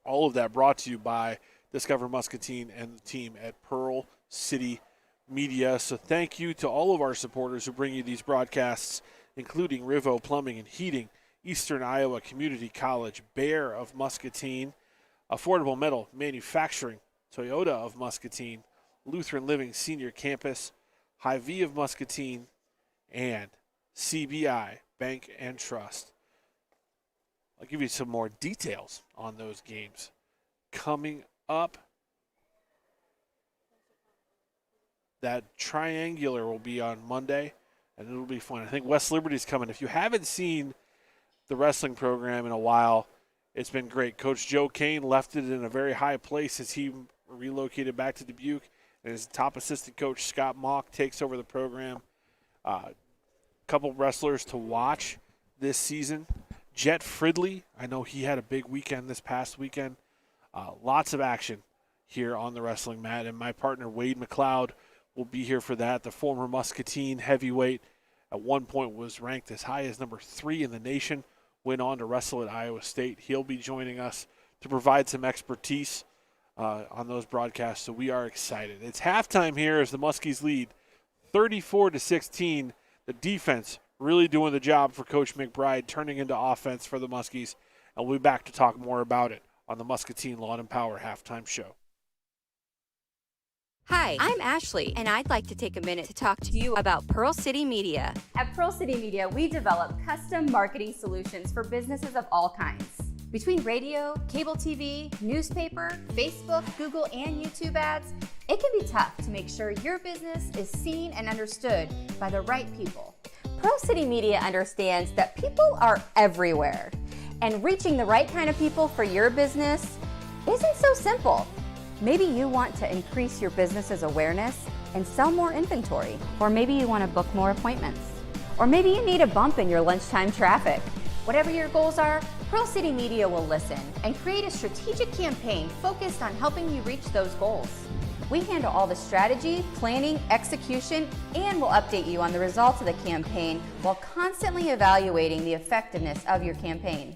All of that brought to you by Discover Muscatine and the team at Pearl City Media. So thank you to all of our supporters who bring you these broadcasts, including Rivo Plumbing and Heating, Eastern Iowa Community College, Bear of Muscatine, Affordable Metal Manufacturing, Toyota of Muscatine, Lutheran Living Senior Campus, Hy-Vee of Muscatine, and CBI Bank and Trust. I'll give you some more details on those games coming up. That triangular will be on Monday, and it'll be fun. I think West Liberty's coming. If you haven't seen the wrestling program in a while, it's been great. Coach Joe Kane left it in a very high place as he relocated back to Dubuque, and his top assistant coach, Scott Mock, takes over the program. Couple wrestlers to watch this season. Jet Fridley, I know he had a big weekend this past weekend. Lots of action here on the wrestling mat, and my partner Wade McLeod will be here for that. The former Muscatine heavyweight at one point was ranked as high as number 3 in the nation, went on to wrestle at Iowa State. He'll be joining us to provide some expertise on those broadcasts, so we are excited. It's halftime here as the Muskies lead 34-16. The defense really doing the job for Coach McBride, turning into offense for the Muskies, and we'll be back to talk more about it on the Muscatine Lawn and Power halftime show. Hi, I'm Ashley, and I'd like to take a minute to talk to you about Pearl City Media. At Pearl City Media, we develop custom marketing solutions for businesses of all kinds. Between radio, cable TV, newspaper, Facebook, Google, and YouTube ads, it can be tough to make sure your business is seen and understood by the right people. Pearl City Media understands that people are everywhere, and reaching the right kind of people for your business isn't so simple. Maybe you want to increase your business's awareness and sell more inventory. Or maybe you want to book more appointments. Or maybe you need a bump in your lunchtime traffic. Whatever your goals are, Pearl City Media will listen and create a strategic campaign focused on helping you reach those goals. We handle all the strategy, planning, execution, and will update you on the results of the campaign while constantly evaluating the effectiveness of your campaign.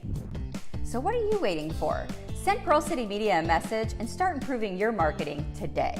So what are you waiting for? Send Pearl City Media a message and start improving your marketing today.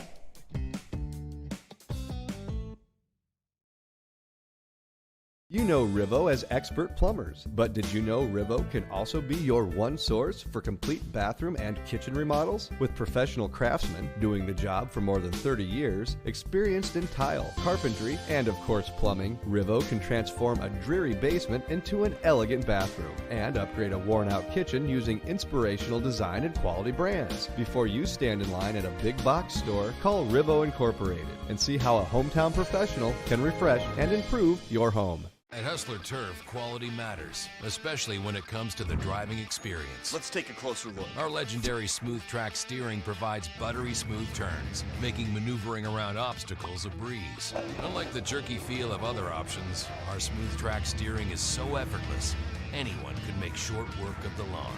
You know Rivo as expert plumbers, but did you know Rivo can also be your one source for complete bathroom and kitchen remodels? With professional craftsmen doing the job for more than 30 years, experienced in tile, carpentry, and of course plumbing, Rivo can transform a dreary basement into an elegant bathroom and upgrade a worn-out kitchen using inspirational design and quality brands. Before you stand in line at a big box store, call Rivo Incorporated and see how a hometown professional can refresh and improve your home. At Hustler Turf, quality matters, especially when it comes to the driving experience. Let's take a closer look. Our legendary smooth track steering provides buttery smooth turns, making maneuvering around obstacles a breeze. Unlike the jerky feel of other options, our smooth track steering is so effortless, anyone could make short work of the lawn.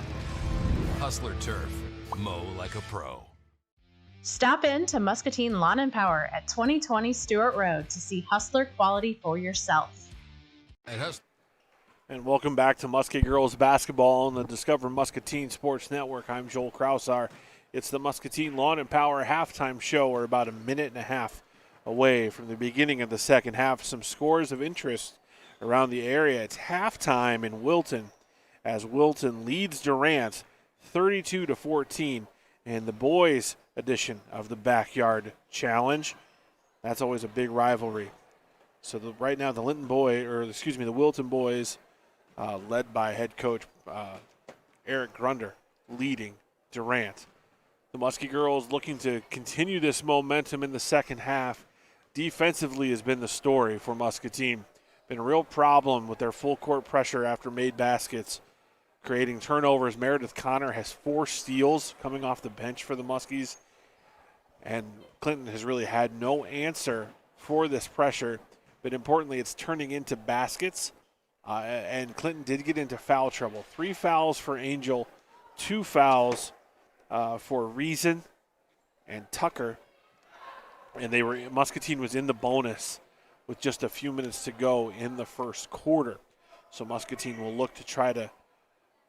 Hustler Turf, mow like a pro. Stop in to Muscatine Lawn and Power at 2020 Stewart Road to see Hustler quality for yourself. And welcome back to Muskie Girls Basketball on the Discover Muscatine Sports Network. I'm Joel Krausar. It's the Muscatine Lawn and Power halftime show. We're about a minute and a half away from the beginning of the second half. Some scores of interest around the area. It's halftime in Wilton as Wilton leads Durant 32-14 in the boys edition of the Backyard Challenge. That's always a big rivalry. So right now the Wilton boys, led by head coach Eric Grunder, leading Durant. The Muskie girls looking to continue this momentum in the second half. Defensively has been the story for Muscatine. Been a real problem with their full court pressure after made baskets, creating turnovers. Meredith Connor has 4 steals coming off the bench for the Muskies. And Clinton has really had no answer for this pressure. But importantly, it's turning into baskets. And Clinton did get into foul trouble. 3 fouls for Angel, 2 fouls for Reason and Tucker. And Muscatine was in the bonus with just a few minutes to go in the first quarter. So Muscatine will look to try to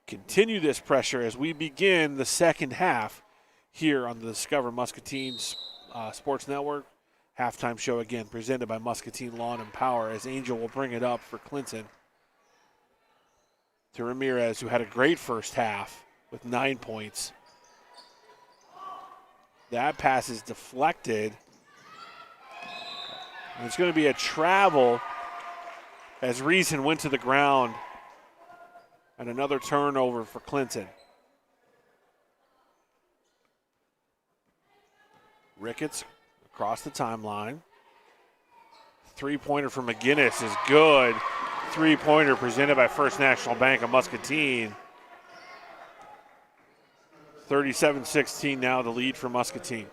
continue this pressure as we begin the second half here on the Discover Muscatine Sports Network. Halftime show again presented by Muscatine Lawn and Power as Angel will bring it up for Clinton to Ramirez, who had a great first half with 9 points. That pass is deflected. And it's going to be a travel as Reason went to the ground, and another turnover for Clinton. Ricketts across the timeline. 3-pointer from McGinnis is good. 3-pointer presented by First National Bank of Muscatine. 37-16 now the lead for Muscatine.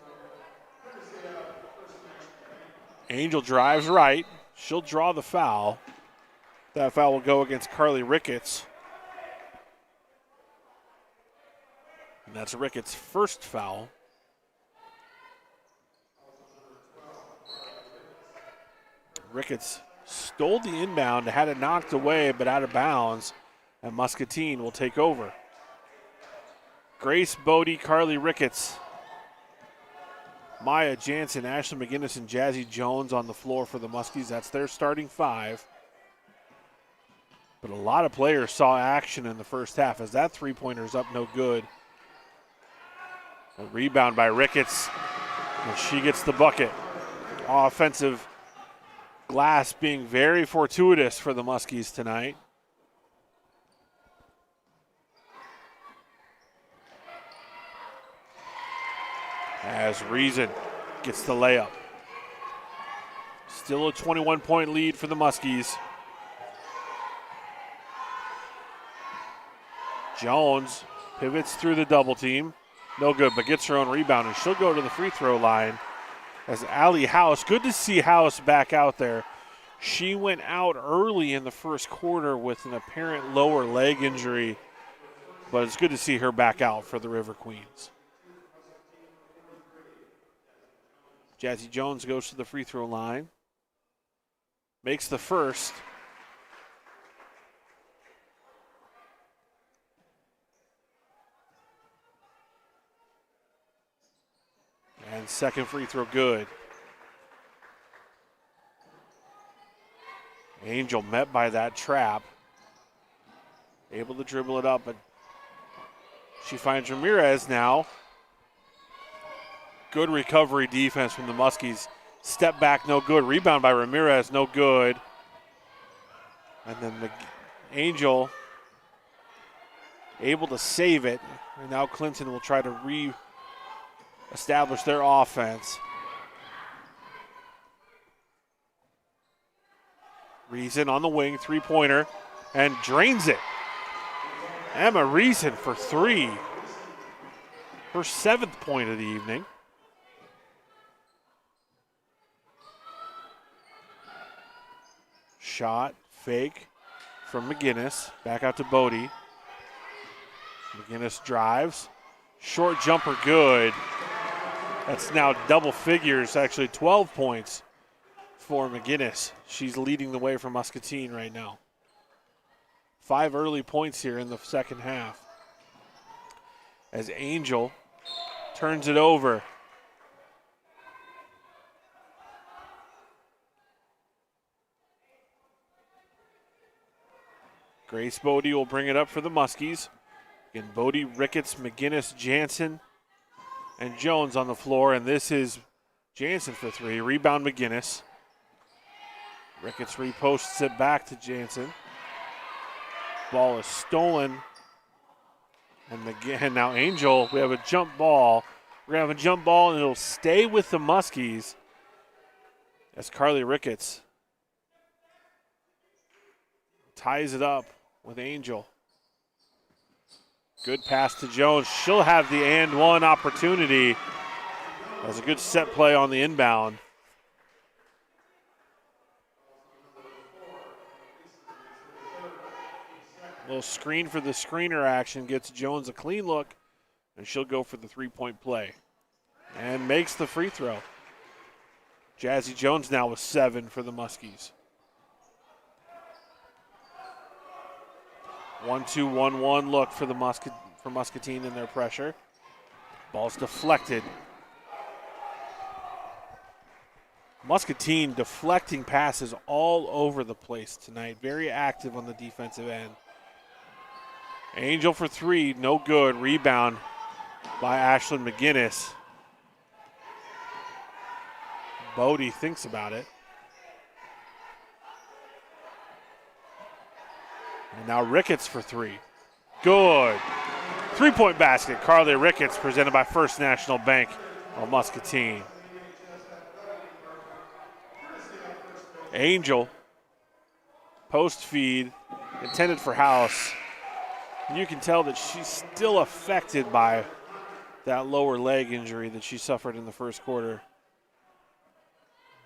Angel drives right. She'll draw the foul. That foul will go against Carly Ricketts. And that's Ricketts' first foul. Ricketts stole the inbound, had it knocked away, but out of bounds, and Muscatine will take over. Grace Bodie, Carly Ricketts, Maya Jansen, Ashley McGinnis, and Jazzy Jones on the floor for the Muskies. That's their starting 5. But a lot of players saw action in the first half as that 3-pointer's up no good. A rebound by Ricketts, and she gets the bucket. Offensive glass being very fortuitous for the Muskies tonight. As Reason gets the layup. Still a 21-point lead for the Muskies. Jones pivots through the double team. No good, but gets her own rebound, and she'll go to the free throw line. As Allie House, good to see House back out there. She went out early in the first quarter with an apparent lower leg injury, but it's good to see her back out for the River Queens. Jazzy Jones goes to the free throw line. Makes the first. And second free throw good. Angel met by that trap. Able to dribble it up, but she finds Ramirez now. Good recovery defense from the Muskies. Step back, no good. Rebound by Ramirez, no good. And then Angel able to save it. And now Clinton will try to re-establish their offense. Reason on the wing, three-pointer, and drains it. Emma Reason for three. Her 7th point of the evening. Shot, fake from McGinnis. Back out to Bodie. McGinnis drives. Short jumper good. That's now double figures, actually 12 points for McGinnis. She's leading the way for Muscatine right now. 5 early points here in the second half. As Angel turns it over. Grace Bodie will bring it up for the Muskies. Again, Bodie, Ricketts, McGinnis, Jansen, and Jones on the floor. And this is Jansen for three. Rebound McGinnis. Ricketts reposts it back to Jansen. Ball is stolen. And again, now Angel, we have a jump ball. We're going to have a jump ball, and it'll stay with the Muskies as Carly Ricketts ties it up with Angel. Good pass to Jones. She'll have the and one opportunity. That's a good set play on the inbound. Little screen for the screener action gets Jones a clean look, and she'll go for the three-point play. And makes the free throw. Jazzy Jones now with 7 for the Muskies. 1-2-1-1 look for the Muscatine in their pressure. Ball's deflected. Muscatine deflecting passes all over the place tonight. Very active on the defensive end. Angel for three, no good. Rebound by Ashlyn McGinnis. Bodie thinks about it. And now Ricketts for three. Good. Three-point basket. Carly Ricketts presented by First National Bank of Muscatine. Angel. Post feed. Intended for House. You can tell that she's still affected by that lower leg injury that she suffered in the first quarter.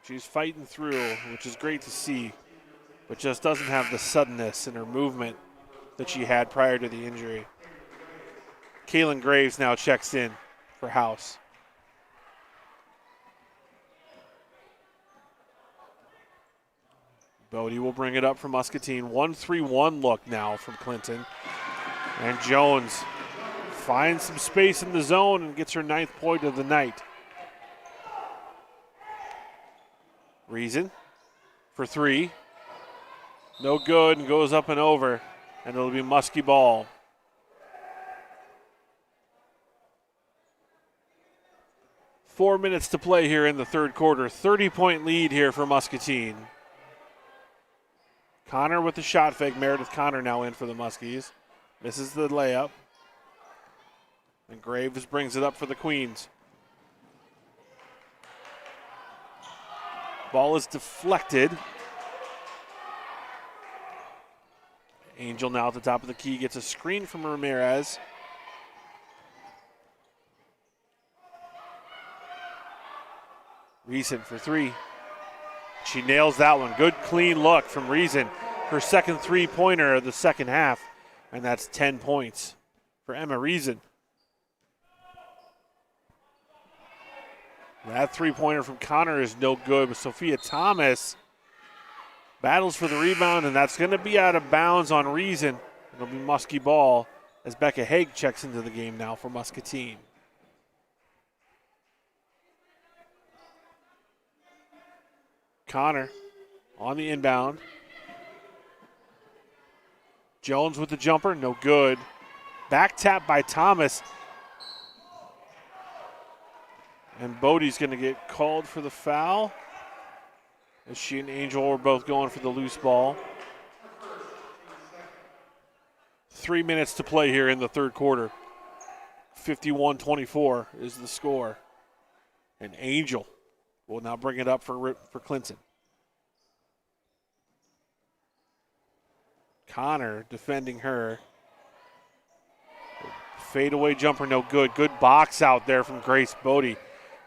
She's fighting through, which is great to see, but just doesn't have the suddenness in her movement that she had prior to the injury. Kaylin Graves now checks in for House. Bodie will bring it up for Muscatine. 1-3-1 look now from Clinton. And Jones finds some space in the zone and gets her 9th point of the night. Reason for three. No good, and goes up and over. And it'll be Muskie ball. Four minutes to play here in the third quarter. 30-point lead here for Muscatine. Connor with the shot fake. Meredith Connor now in for the Muskies. Misses the layup. And Graves brings it up for the Queens. Ball is deflected. Angel now at the top of the key gets a screen from Ramirez. Reason for three. She nails that one. Good clean look from Reason. Her second three-pointer of the second half. And that's 10 points for Emma Reason. That three-pointer from Connor is no good, but Sophia Thomas battles for the rebound, and that's going to be out of bounds on Reason. It'll be Muskie ball as Becca Haig checks into the game now for Muscatine. Connor on the inbound. Jones with the jumper, no good. Back tap by Thomas. And Bodie's going to get called for the foul. As she and Angel are both going for the loose ball. 3 minutes to play here in the third quarter. 51-24 is the score. And Angel will now bring it up for Clinton. Connor defending her. Fadeaway jumper, no good. Good box out there from Grace Bodie.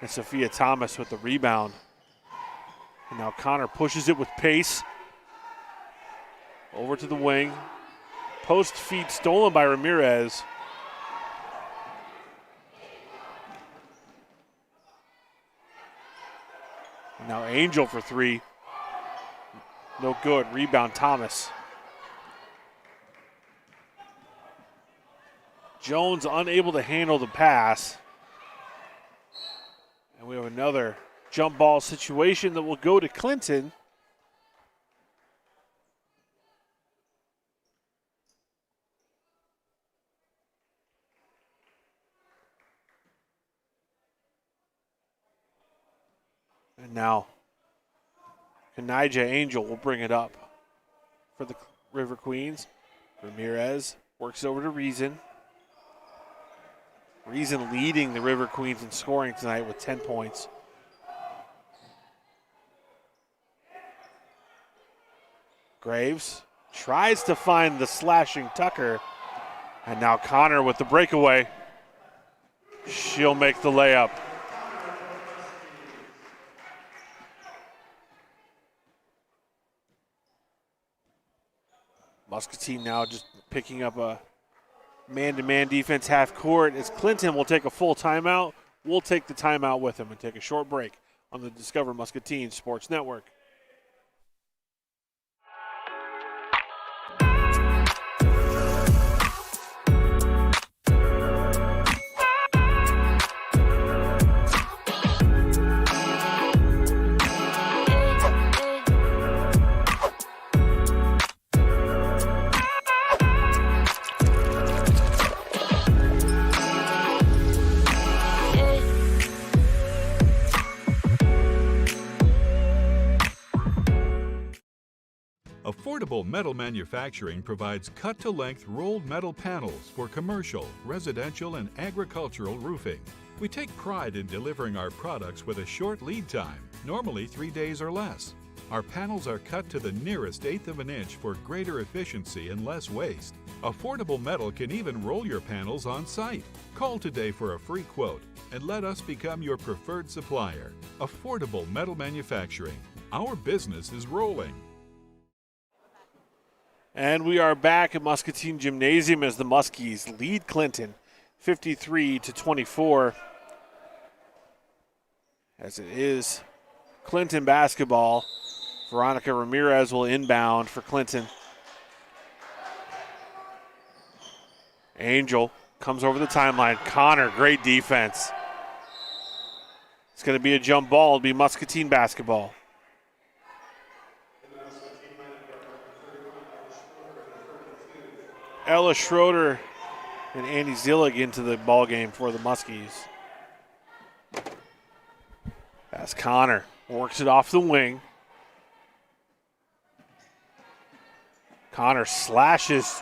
And Sophia Thomas with the rebound. And now Connor pushes it with pace. Over to the wing. Post feed stolen by Ramirez. And now Angel for three. No good. Rebound Thomas. Jones unable to handle the pass. And we have another jump ball situation that will go to Clinton. And now Kanija Angel will bring it up for the River Queens. Ramirez works over to Reason. Reason leading the River Queens in scoring tonight with 10 points. Graves tries to find the slashing Tucker. And now Connor with the breakaway. She'll make the layup. Muscatine now just picking up a man-to-man defense half court as Clinton will take a full timeout. We'll take the timeout with him and take a short break on the Discover Muscatine Sports Network. Affordable Metal Manufacturing provides cut-to-length rolled metal panels for commercial, residential, and agricultural roofing. We take pride in delivering our products with a short lead time, normally 3 days or less. Our panels are cut to the nearest eighth of an inch for greater efficiency and less waste. Affordable Metal can even roll your panels on site. Call today for a free quote and let us become your preferred supplier. Affordable Metal Manufacturing. Our business is rolling. And we are back at Muscatine Gymnasium as the Muskies lead Clinton 53-24. As it is Clinton basketball. Veronica Ramirez will inbound for Clinton. Angel comes over the timeline. Connor, great defense. It's going to be a jump ball. It'll be Muscatine basketball. Ella Schroeder and Andy Zillig into the ball game for the Muskies. As Connor works it off the wing. Connor slashes,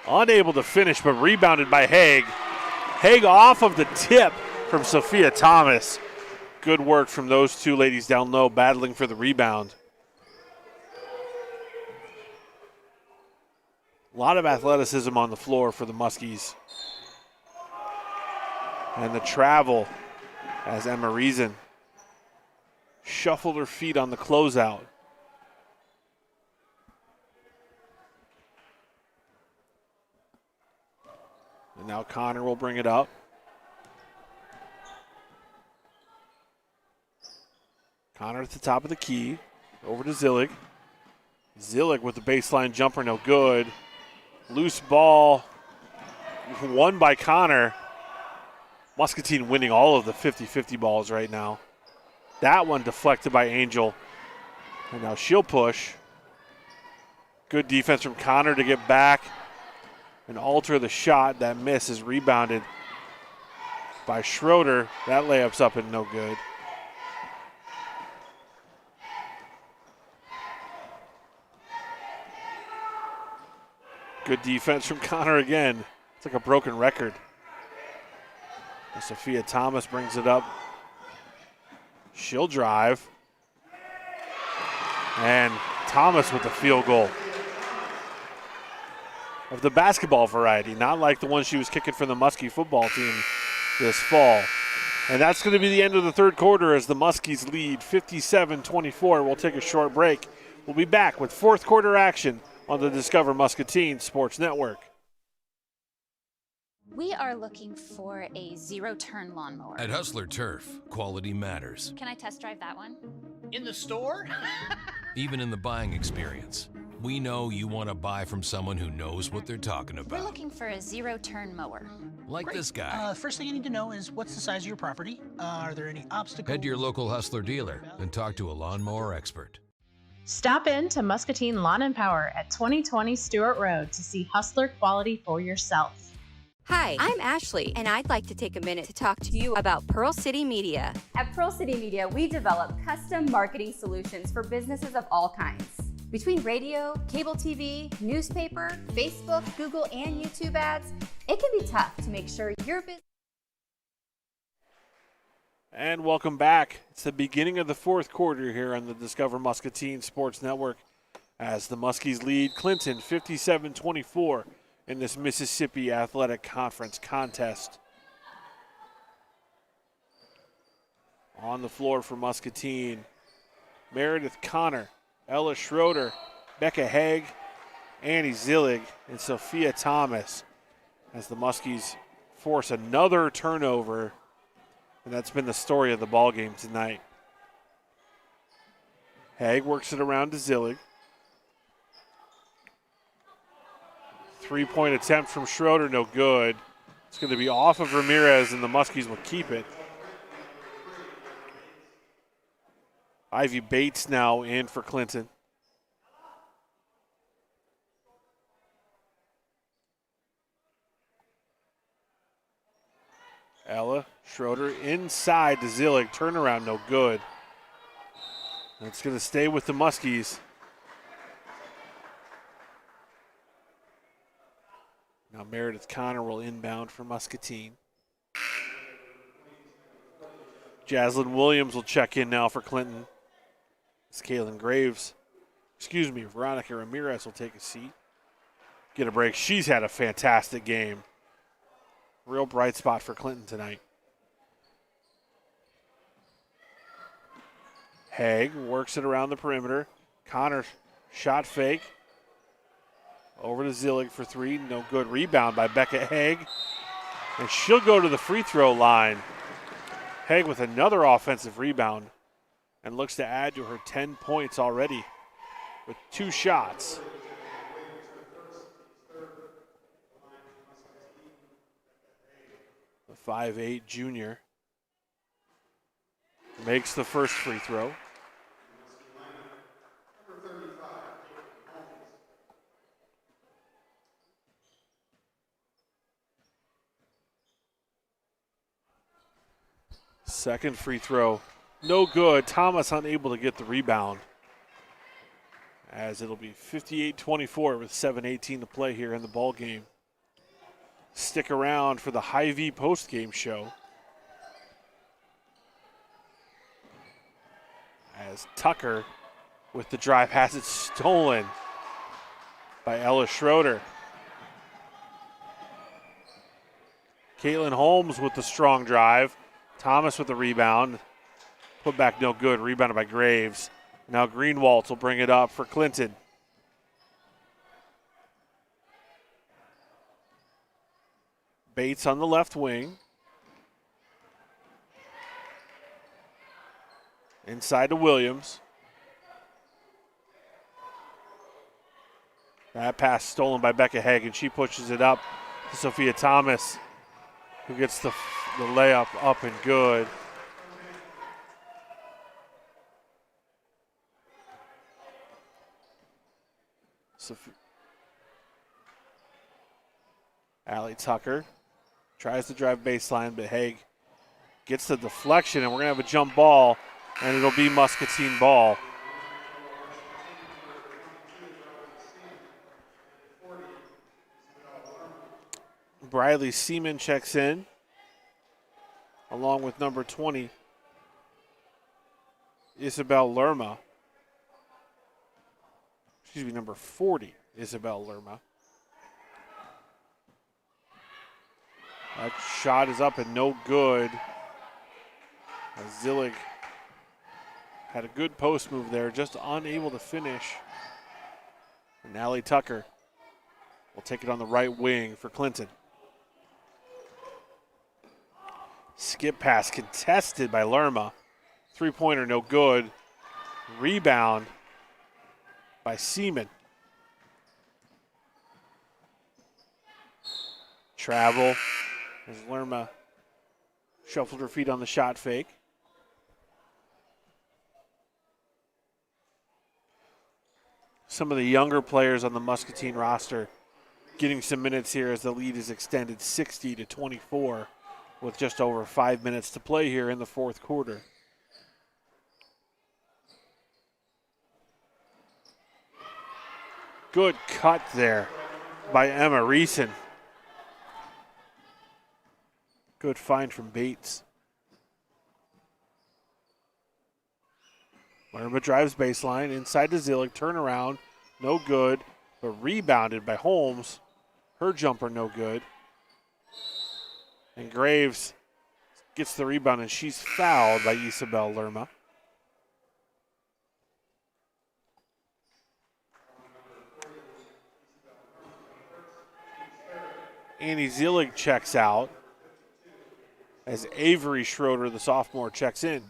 unable to finish, but rebounded by Haig. Haig off of the tip from Sophia Thomas. Good work from those two ladies down low battling for the rebound. A lot of athleticism on the floor for the Muskies. And the travel as Emma Reason shuffled her feet on the closeout. And now Connor will bring it up. Connor at the top of the key. Over to Zillig. Zillig with the baseline jumper, no good. Loose ball, won by Connor. Muscatine winning all of the 50-50 balls right now. That one deflected by Angel. And now she'll push. Good defense from Connor to get back and alter the shot. That miss is rebounded by Schroeder. That layup's up and no good. Good defense from Connor again. It's like a broken record. And Sophia Thomas brings it up. She'll drive. And Thomas with the field goal. Of the basketball variety, not like the one she was kicking for the Muskie football team this fall. And that's going to be the end of the third quarter as the Muskies lead 57-24. We'll take a short break. We'll be back with fourth quarter action on the Discover Muscatine Sports Network. We are looking for a zero-turn lawnmower. At Hustler Turf, quality matters. Can I test drive that one? In the store? Even in the buying experience. We know you want to buy from someone who knows what they're talking We're about. looking for a zero-turn mower. Like Great. this guy. First thing you need to know is what's the size of your property? Are there any obstacles? Head to your local Hustler dealer and talk to a lawnmower expert. Stop in to Muscatine Lawn and Power at 2020 Stewart Road to see Hustler quality for yourself. Hi, I'm Ashley, and I'd like to take a minute to talk to you about Pearl City Media. At Pearl City Media, we develop custom marketing solutions for businesses of all kinds. Between radio, cable TV, newspaper, Facebook, Google, and YouTube ads, it can be tough to make sure your business. And welcome back. It's the beginning of the fourth quarter here on the Discover Muscatine Sports Network as the Muskies lead Clinton 57-24 in this Mississippi Athletic Conference contest. On the floor for Muscatine, Meredith Connor, Ella Schroeder, Becca Haig, Annie Zillig, and Sophia Thomas as the Muskies force another turnover. And that's been the story of the ball game tonight. Haig works it around to Zillig. Three-point attempt from Schroeder, no good. It's going to be off of Ramirez, and the Muskies will keep it. Ivy Bates now in for Clinton. Ella Schroeder inside to Zillig. Turnaround, no good. And it's going to stay with the Muskies. Now Meredith Connor will inbound for Muscatine. Jaslyn Williams will check in now for Clinton. It's Veronica Ramirez will take a seat. Get a break. She's had a fantastic game. Real bright spot for Clinton tonight. Haig works it around the perimeter. Connor shot fake. Over to Zillig for three. No good. Rebound by Becca Haig. And she'll go to the free throw line. Haig with another offensive rebound and looks to add to her 10 points already with two shots. The 5'8" junior makes the first free throw. Second free throw, no good. Thomas unable to get the rebound. As it'll be 58-24 with 7:18 to play here in the ball game. Stick around for the Hy-Vee post-game show. As Tucker with the drive has it stolen by Ella Schroeder. Caitlin Holmes with the strong drive. Thomas with the rebound. Put back no good. Rebounded by Graves. Now Greenwald will bring it up for Clinton. Bates on the left wing. Inside to Williams. That pass stolen by Becca Haig, and she pushes it up to Sophia Thomas, who gets the layup up and good. Allie Tucker tries to drive baseline, but Haig gets the deflection, and we're going to have a jump ball, and it'll be Muscatine ball. Briley Seaman checks in, along with number 20, Isabel Lerma. Excuse me, number 40, Isabel Lerma. That shot is up and no good. Zillig had a good post move there, just unable to finish. And Allie Tucker will take it on the right wing for Clinton. Skip pass contested by Lerma. Three-pointer no good. Rebound by Seaman. Travel as Lerma shuffled her feet on the shot fake. Some of the younger players on the Muscatine roster getting some minutes here as the lead is extended 60-24 with just over 5 minutes to play here in the fourth quarter. Good cut there by Emma Reeson. Good find from Bates. Lerma drives baseline, inside to Zillig, turnaround, no good, but rebounded by Holmes. Her jumper no good. And Graves gets the rebound, and she's fouled by Isabel Lerma. Annie Zillig checks out as Avery Schroeder, the sophomore, checks in.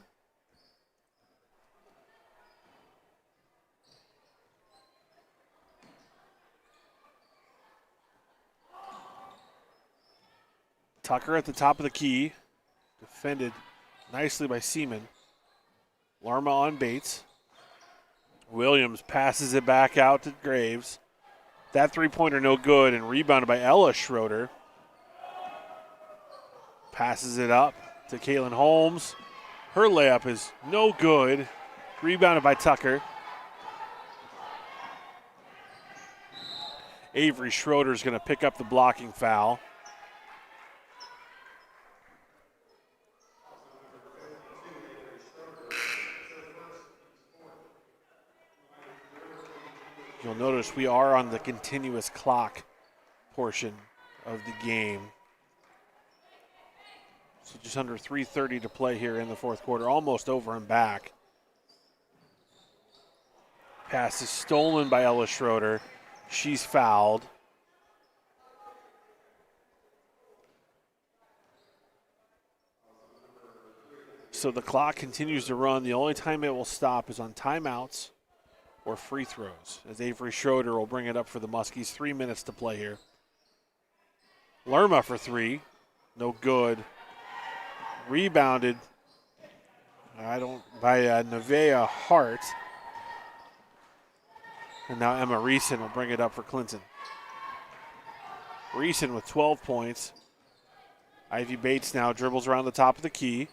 Tucker at the top of the key, defended nicely by Seaman. Lerma on Bates. Williams passes it back out to Graves. That three-pointer no good, and rebounded by Ella Schroeder. Passes it up to Kaylin Holmes. Her layup is no good. Rebounded by Tucker. Avery Schroeder is going to pick up the blocking foul. You'll notice we are on the continuous clock portion of the game. So just under 3:30 to play here in the fourth quarter, almost over and back. Pass is stolen by Ella Schroeder. She's fouled. So the clock continues to run. The only time it will stop is on timeouts or free throws, as Avery Schroeder will bring it up for the Muskies. 3 minutes to play here. Lerma for three. No good. Rebounded by Nevaeh Hart. And now Emma Reeson will bring it up for Clinton. Reeson with 12 points. Ivy Bates now dribbles around the top of the key.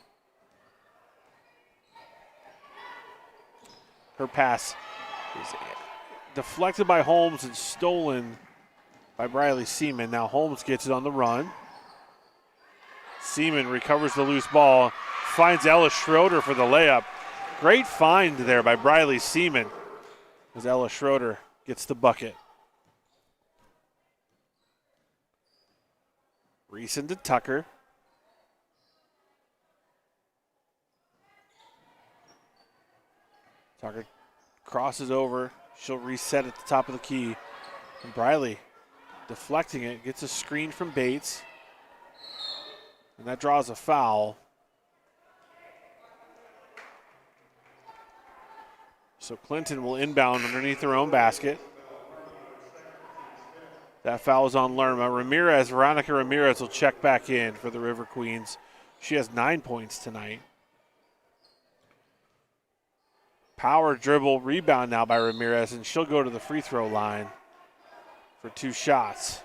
Her pass is deflected by Holmes and stolen by Briley Seaman. Now Holmes gets it on the run. Seaman recovers the loose ball, finds Ella Schroeder for the layup. Great find there by Briley Seaman as Ella Schroeder gets the bucket. Reeson to Tucker. Tucker crosses over. She'll reset at the top of the key. And Briley deflecting it, gets a screen from Bates. And that draws a foul. So Clinton will inbound underneath their own basket. That foul is on Lerma. Veronica Ramirez will check back in for the River Queens. She has 9 points tonight. Power dribble, rebound now by Ramirez, and she'll go to the free throw line. for 2 shots.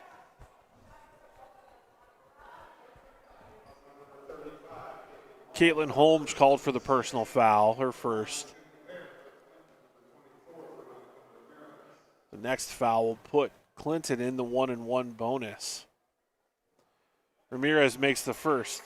Caitlin Holmes called for the personal foul, her first. The next foul will put Clinton in the 1-and-1 bonus. Ramirez makes the first.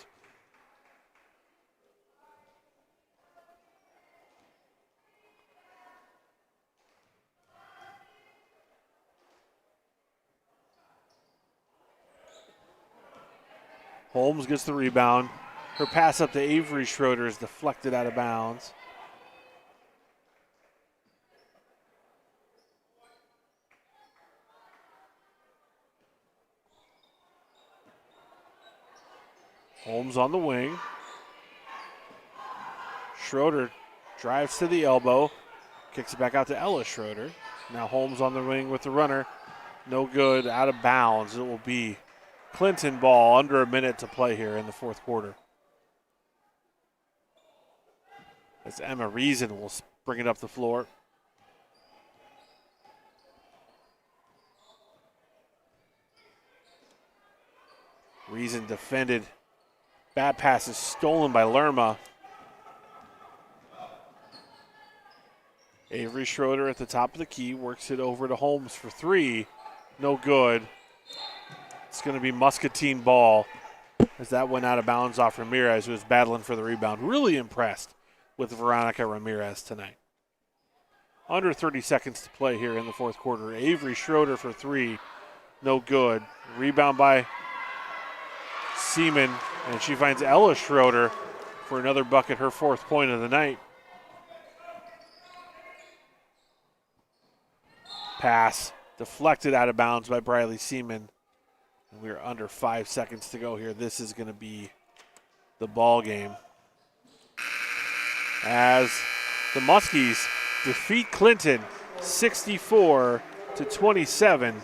Holmes gets the rebound. Her pass up to Avery Schroeder is deflected out of bounds. Holmes on the wing. Schroeder drives to the elbow. Kicks it back out to Ella Schroeder. Now Holmes on the wing with the runner. No good, out of bounds. It will be Clinton ball, under a minute to play here in the fourth quarter. As Emma Reason will bring it up the floor. Reason defended. Bad pass is stolen by Lerma. Avery Schroeder at the top of the key works it over to Holmes for 3. No good. It's going to be Muscatine ball as that went out of bounds off Ramirez, who was battling for the rebound. Really impressed with Veronica Ramirez tonight. Under 30 seconds to play here in the fourth quarter. Avery Schroeder for 3. No good. Rebound by Seaman, and she finds Ella Schroeder for another bucket, her 4th point of the night. Pass deflected out of bounds by Briley Seaman. And we're under 5 seconds to go here. This is going to be the ball game. As the Muskies defeat Clinton 64-27.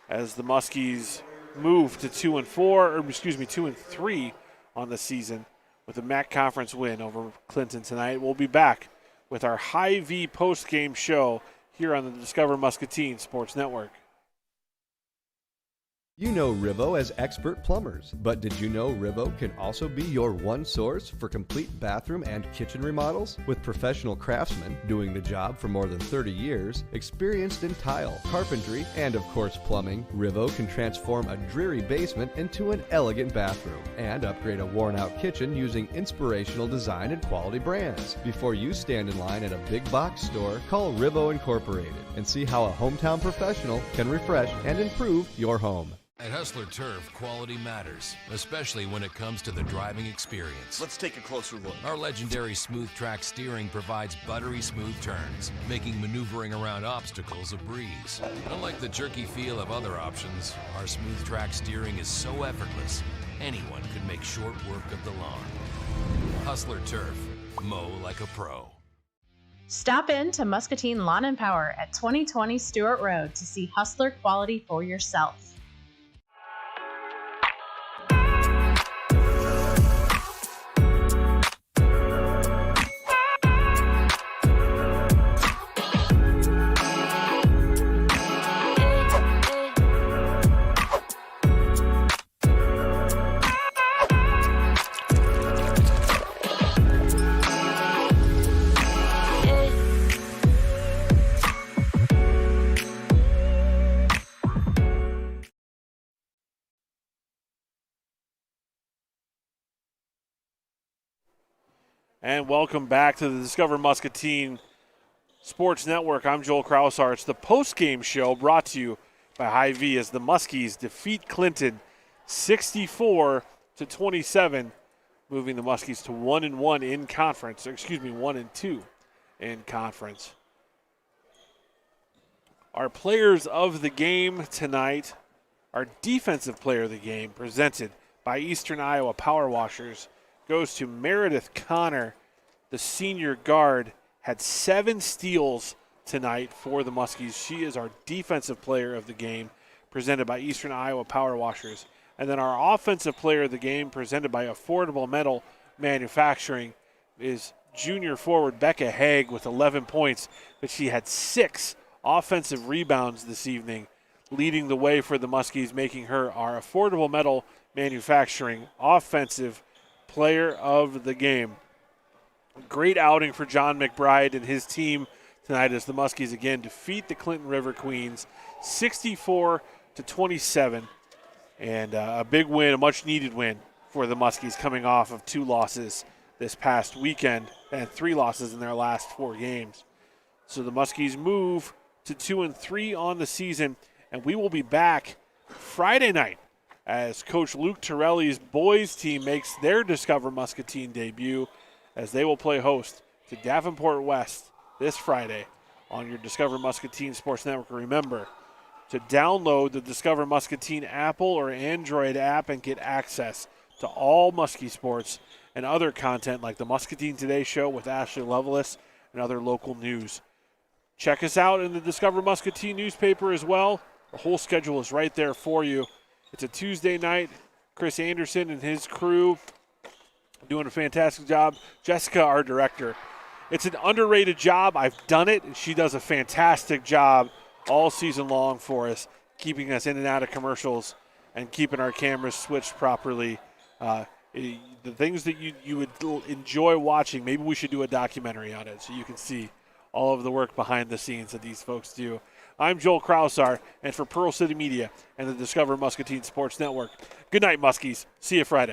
As the Muskies move to 2-3 on the season with a MAC conference win over Clinton tonight. We'll be back with our Hy-Vee post-game show here on the Discover Muscatine Sports Network. You know Rivo as expert plumbers, but did you know Rivo can also be your one source for complete bathroom and kitchen remodels? With professional craftsmen doing the job for more than 30 years, experienced in tile, carpentry, and of course plumbing, Rivo can transform a dreary basement into an elegant bathroom and upgrade a worn-out kitchen using inspirational design and quality brands. Before you stand in line at a big box store, call Rivo Incorporated and see how a hometown professional can refresh and improve your home. At Hustler Turf, quality matters, especially when it comes to the driving experience. Let's take a closer look. Our legendary smooth track steering provides buttery smooth turns, making maneuvering around obstacles a breeze. Unlike the jerky feel of other options, our smooth track steering is so effortless, anyone could make short work of the lawn. Hustler Turf, mow like a pro. Stop in to Muscatine Lawn and Power at 2020 Stewart Road to see Hustler quality for yourself. And welcome back to the Discover Muscatine Sports Network. I'm Joel Krausar. It's the post-game show brought to you by Hy-Vee as the Muskies defeat Clinton 64-27, moving the Muskies to 1-1 in conference. 1-2 in conference. Our players of the game tonight, our defensive player of the game, presented by Eastern Iowa Power Washers, goes to Meredith Connor. The senior guard had 7 steals tonight for the Muskies. She is our defensive player of the game, presented by Eastern Iowa Power Washers. And then our offensive player of the game, presented by Affordable Metal Manufacturing, is junior forward Becca Haig with 11 points, but she had 6 offensive rebounds this evening, leading the way for the Muskies, making her our Affordable Metal Manufacturing Offensive Player of the Game. Great outing for John McBride and his team tonight as the Muskies again defeat the Clinton River Queens 64-27. And a big win, a much-needed win for the Muskies coming off of 2 losses this past weekend and 3 losses in their last 4 games. So the Muskies move to 2-3 on the season, and we will be back Friday night as Coach Luke Torelli's boys team makes their Discover Muscatine debut as they will play host to Davenport West this Friday on your Discover Muscatine Sports Network. Remember to download the Discover Muscatine Apple or Android app and get access to all Muskie sports and other content like the Muscatine Today Show with Ashley Lovelace and other local news. Check us out in the Discover Muscatine newspaper as well. The whole schedule is right there for you. It's a Tuesday night. Chris Anderson and his crew doing a fantastic job. Jessica, our director. It's an underrated job. I've done it, and she does a fantastic job all season long for us, keeping us in and out of commercials and keeping our cameras switched properly. The things that you would enjoy watching, maybe we should do a documentary on it so you can see all of the work behind the scenes that these folks do. I'm Joel Krausar, and for Pearl City Media and the Discover Muscatine Sports Network, good night, Muskies. See you Friday.